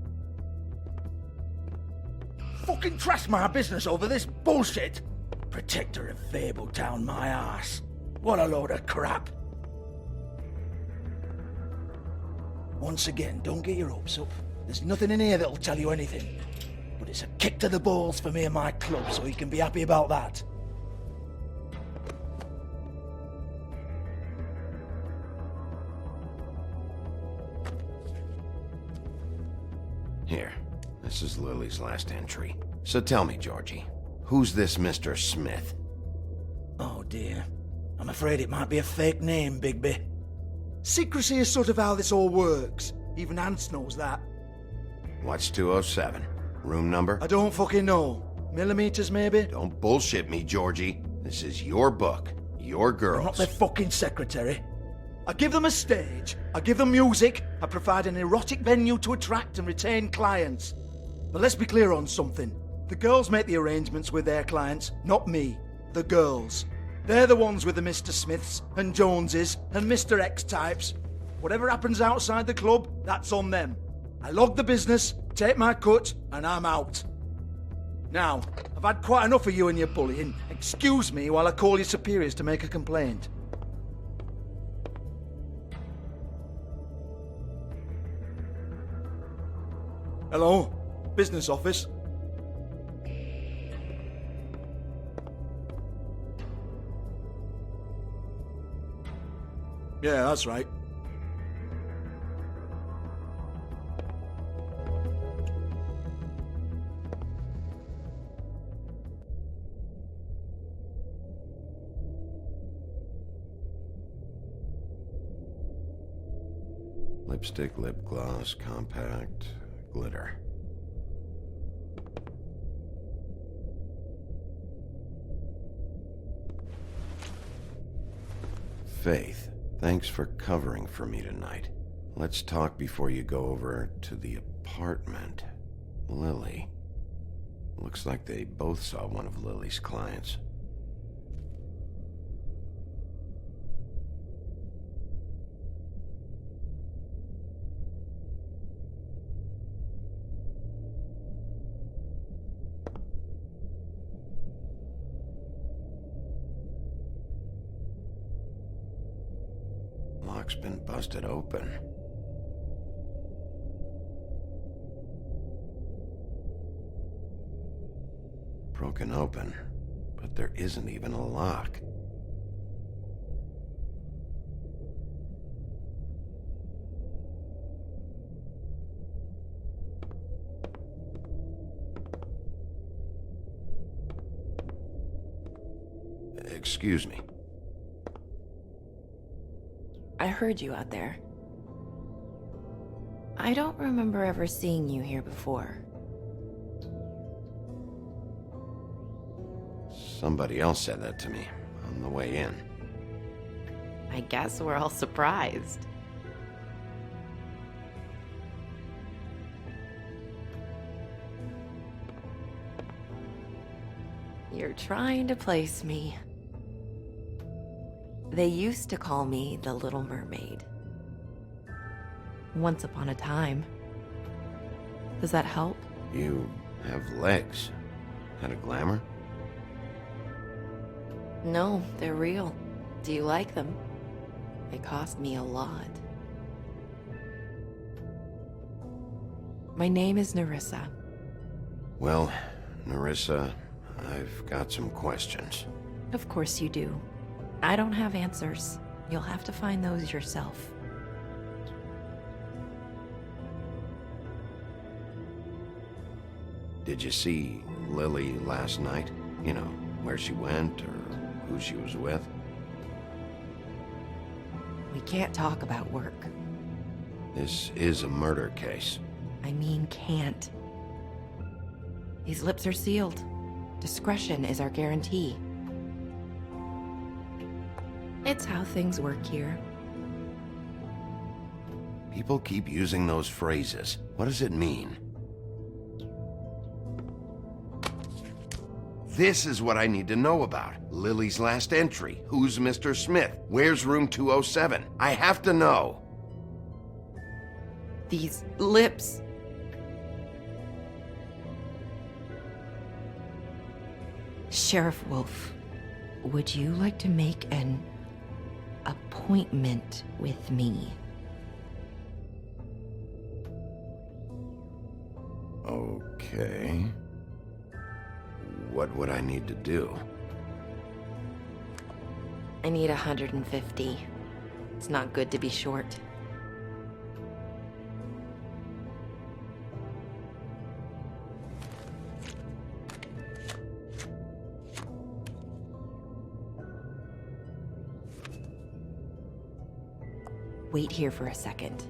Fucking trash my business over this bullshit. Protector of Fabletown, my ass. What a load of crap. Once again, don't get your hopes up. There's nothing in here that'll tell you anything. But it's a kick to the balls for me and my club, so you can be happy about that. Here, this is Lily's last entry. So tell me, Georgie, who's this Mr. Smith? Oh dear. I'm afraid it might be a fake name, Bigby. Secrecy is sort of how this all works. Even Hans knows that. What's 207? Room number? I don't fucking know. Millimeters, maybe? Don't bullshit me, Georgie. This is your book. Your girls. I'm not their fucking secretary. I give them a stage, I give them music, I provide an erotic venue to attract and retain clients. But let's be clear on something. The girls make the arrangements with their clients, not me. The girls. They're the ones with the Mr. Smiths and Joneses and Mr. X types. Whatever happens outside the club, that's on them. I log the business, take my cut, and I'm out. Now, I've had quite enough of you and your bullying. Excuse me while I call your superiors to make a complaint. Hello? Business office? Yeah, that's right. Lipstick, lip gloss, compact, glitter. Faith, thanks for covering for me tonight. Let's talk before you go over to the apartment. Lily. Looks like they both saw one of Lily's clients. Lock's been busted open. Broken open, but there isn't even a lock. Excuse me. I heard you out there. I don't remember ever seeing you here before. Somebody else said that to me on the way in. I guess we're all surprised. You're trying to place me. They used to call me the Little Mermaid. Once upon a time. Does that help? You have legs. Had a glamour? No, they're real. Do you like them? They cost me a lot. My name is Nerissa. Well, Nerissa, I've got some questions. Of course you do. I don't have answers. You'll have to find those yourself. Did you see Lily last night? You know, where she went or who she was with? We can't talk about work. This is a murder case. I mean can't. These lips are sealed. Discretion is our guarantee. It's how things work here. People keep using those phrases. What does it mean? This is what I need to know about. Lily's last entry. Who's Mr. Smith? Where's room 207? I have to know. These lips. Sheriff Wolf, would you like to make an appointment with me? Okay. What would I need to do? I need 150. It's not good to be short. Wait here for a second.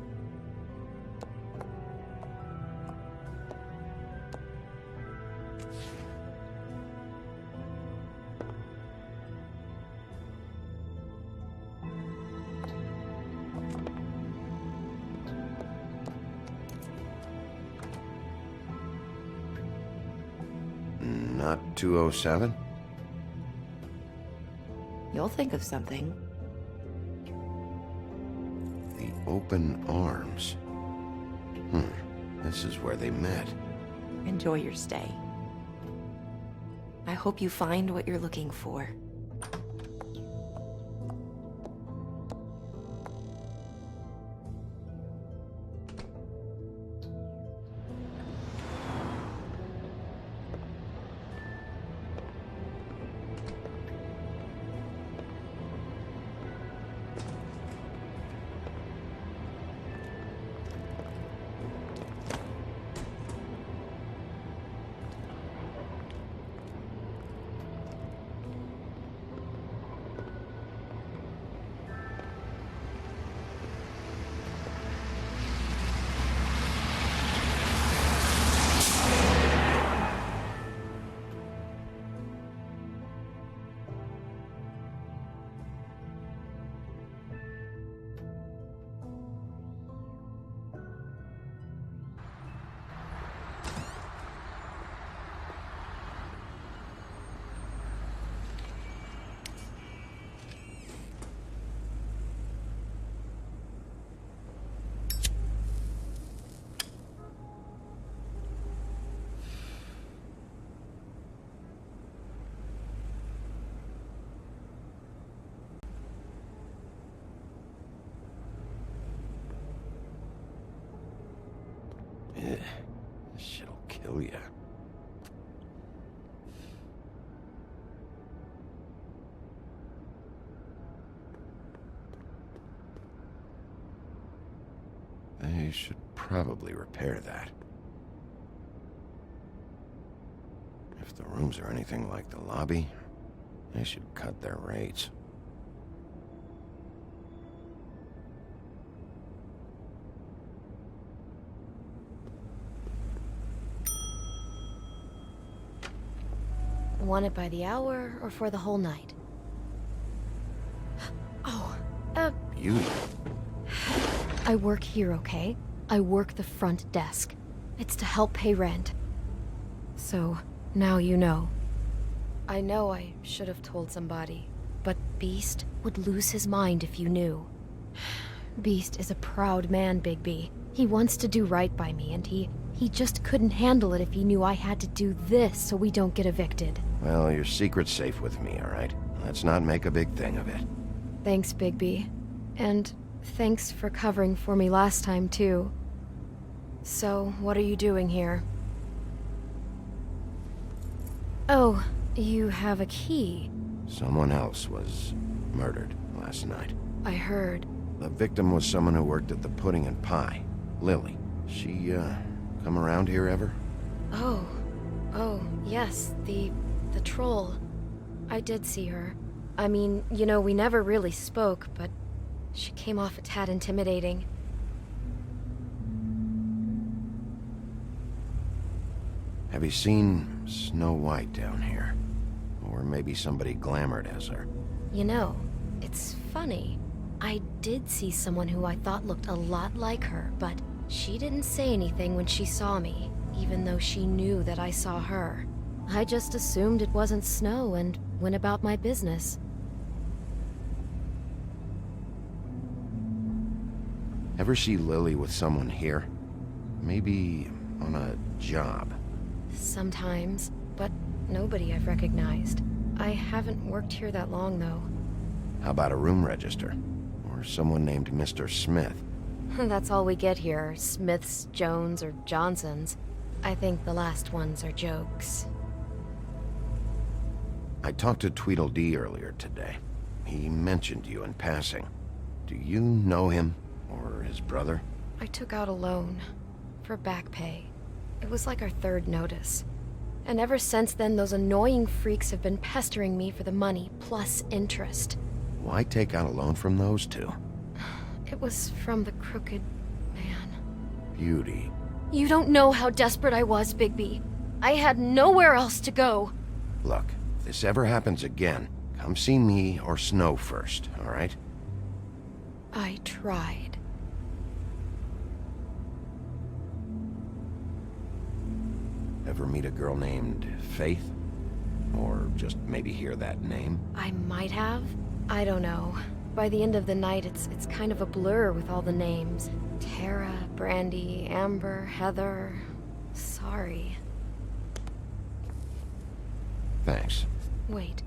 Not 207? You'll think of something. The Open arms. This is where they met. Enjoy your stay. I hope you find what you're looking for. This shit'll kill ya. They should probably repair that. If the rooms are anything like the lobby, they should cut their rates. Want it by the hour or for the whole night? Oh, Beauty. I work here, okay? I work the front desk. It's to help pay rent. So, now you know. I know I should have told somebody, but Beast would lose his mind if you knew. Beast is a proud man, Bigby. He wants to do right by me, and he just couldn't handle it if he knew I had to do this so we don't get evicted. Well, your secret's safe with me, all right? Let's not make a big thing of it. Thanks, Bigby. And thanks for covering for me last time, too. So, what are you doing here? Oh, you have a key. Someone else was murdered last night. I heard. The victim was someone who worked at the Pudding and Pie, Lily. She, come around here ever? Oh, yes, the troll. I did see her. I mean, you know, we never really spoke, but she came off a tad intimidating. Have you seen Snow White down here? Or maybe somebody glamored as her? You know, it's funny. I did see someone who I thought looked a lot like her, but she didn't say anything when she saw me, even though she knew that I saw her. I just assumed it wasn't Snow and went about my business. Ever see Lily with someone here? Maybe on a job? Sometimes, but nobody I've recognized. I haven't worked here that long, though. How about a room register? Or someone named Mr. Smith? That's all we get here, Smiths, Jones, or Johnsons. I think the last ones are jokes. I talked to Tweedledee earlier today. He mentioned you in passing. Do you know him? Or his brother? I took out a loan. For back pay. It was like our third notice. And ever since then, those annoying freaks have been pestering me for the money, plus interest. Why take out a loan from those two? It was from the Crooked Man. Beauty. You don't know how desperate I was, Bigby. I had nowhere else to go. Look, if this ever happens again, come see me or Snow first, all right? I tried. Ever meet a girl named Faith? Or just maybe hear that name? I might have. I don't know. By the end of the night, it's kind of a blur with all the names. Tara, Brandy, Amber, Heather. Sorry. Thanks. Wait.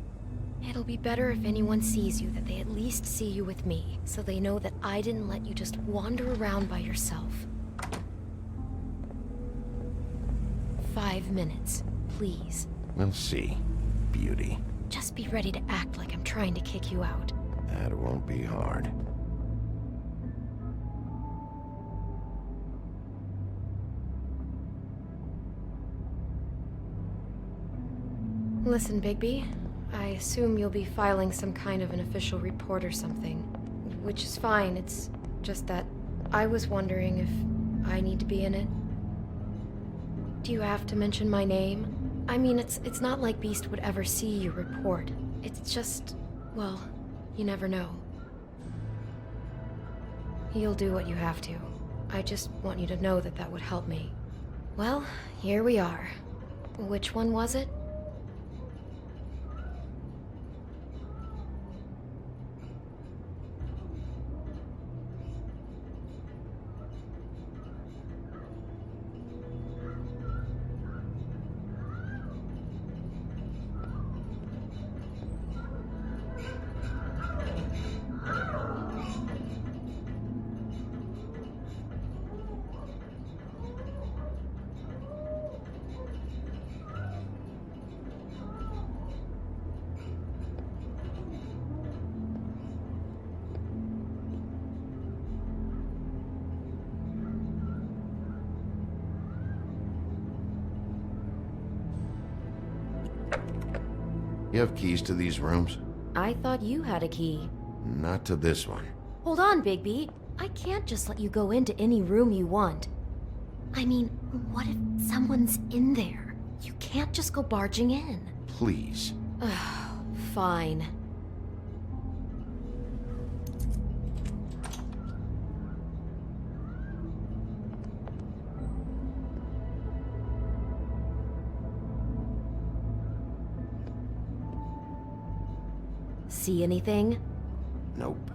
It'll be better if anyone sees you that they at least see you with me, so they know that I didn't let you just wander around by yourself. 5 minutes, please. We'll see, beauty. Just be ready to act like I'm trying to kick you out. That won't be hard. Listen, Bigby. I assume you'll be filing some kind of an official report or something. Which is fine, it's just that I was wondering if I need to be in it. Do you have to mention my name? I mean, it's not like Beast would ever see your report. It's just, well, you never know. You'll do what you have to. I just want you to know that that would help me. Well, here we are. Which one was it? You have keys to these rooms? I thought you had a key. Not to this one. Hold on, Bigby. I can't just let you go into any room you want. I mean, what if someone's in there? You can't just go barging in. Please. Fine. See anything? Nope.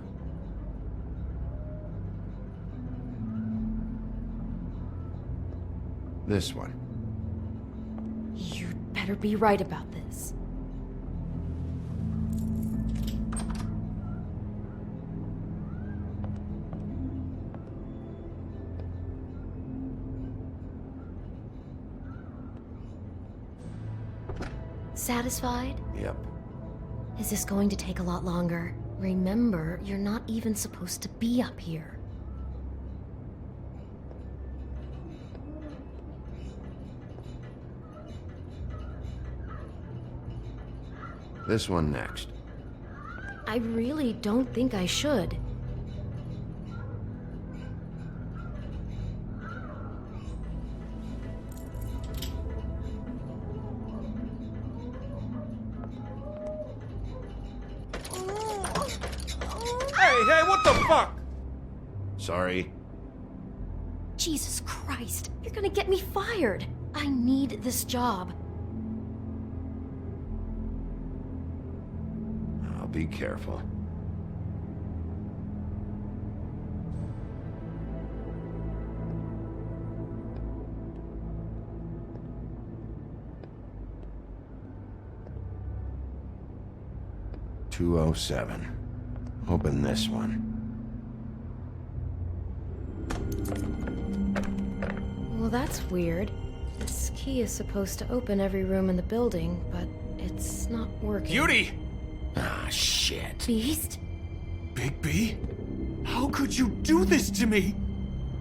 This one. You'd better be right about this. Satisfied? Yep. Is this going to take a lot longer? Remember, you're not even supposed to be up here. This one next. I really don't think I should. Hey, what the fuck? Sorry. Jesus Christ, you're gonna get me fired. I need this job. I'll be careful. "207. Open this one. Well, that's weird. This key is supposed to open every room in the building, but it's not working. Beauty! Ah, shit. Beast? Bigby? How could you do this to me?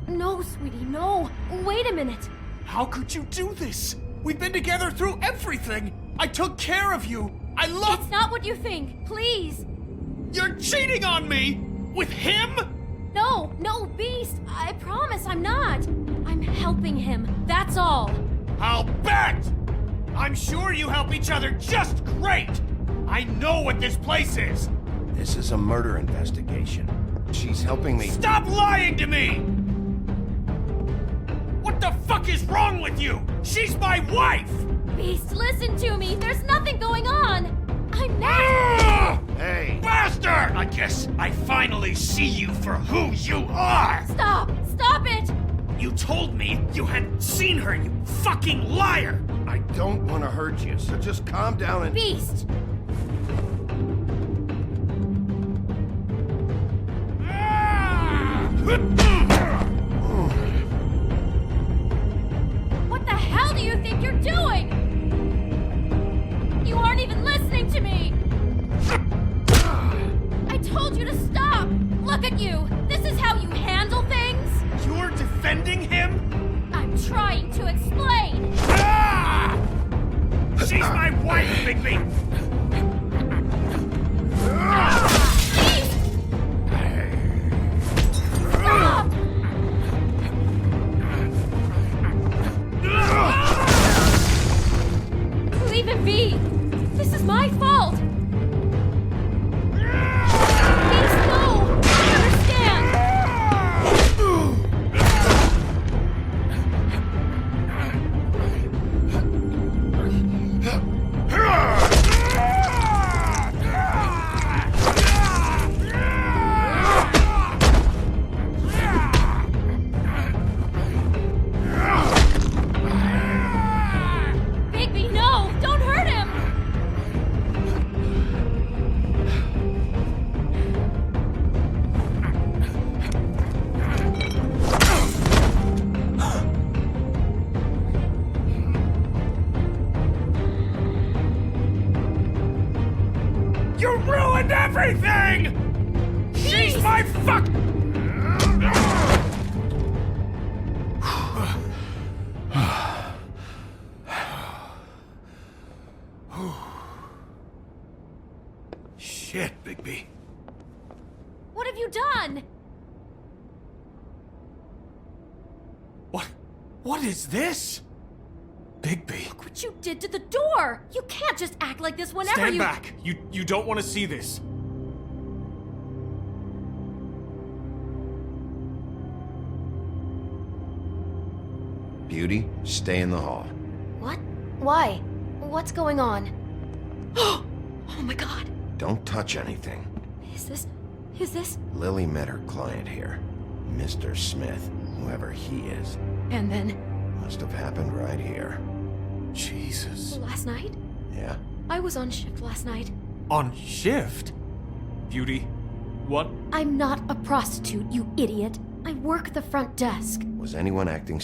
No, sweetie, no. Wait a minute. How could you do this? We've been together through everything. I took care of you. I love... It's not what you think. Please. You're cheating on me! With him? No, Beast. I promise I'm not. I'm helping him. That's all. I'll bet! I'm sure you help each other just great! I know what this place is! This is a murder investigation. She's helping me... Stop lying to me! What the fuck is wrong with you? She's my wife! Beast, listen to me. There's nothing going on. I'm not... Hey! Bastard! I guess I finally see you for who you are! Stop! Stop it! You told me you hadn't seen her, you fucking liar! I don't want to hurt you, so just calm down and... Beast! What the hell do you think you're doing? You aren't even listening to me! I told you to stop! Look at you! This is how you handle things? You're defending him? I'm trying to explain! Ah! She's my wife, Bigby! Beast! Stop! Leave him be! This is my fault! Beast, no! I understand! Bigby, no! Don't hurt him! You ruined everything! She's my fuck... Shit, Bigby. What have you done? What is this? Bigby. Look what you did to the door! You can't just act like this whenever Stand you- back! You don't want to see this. Beauty, stay in the hall. What? Why? What's going on? Oh my god. Don't touch anything. Is this... Lily met her client here. Mr. Smith, whoever he is. And then... Must have happened right here. Jesus. Last night? Yeah? I was on shift last night. On shift? Beauty, what? I'm not a prostitute, you idiot. I work the front desk. Was anyone acting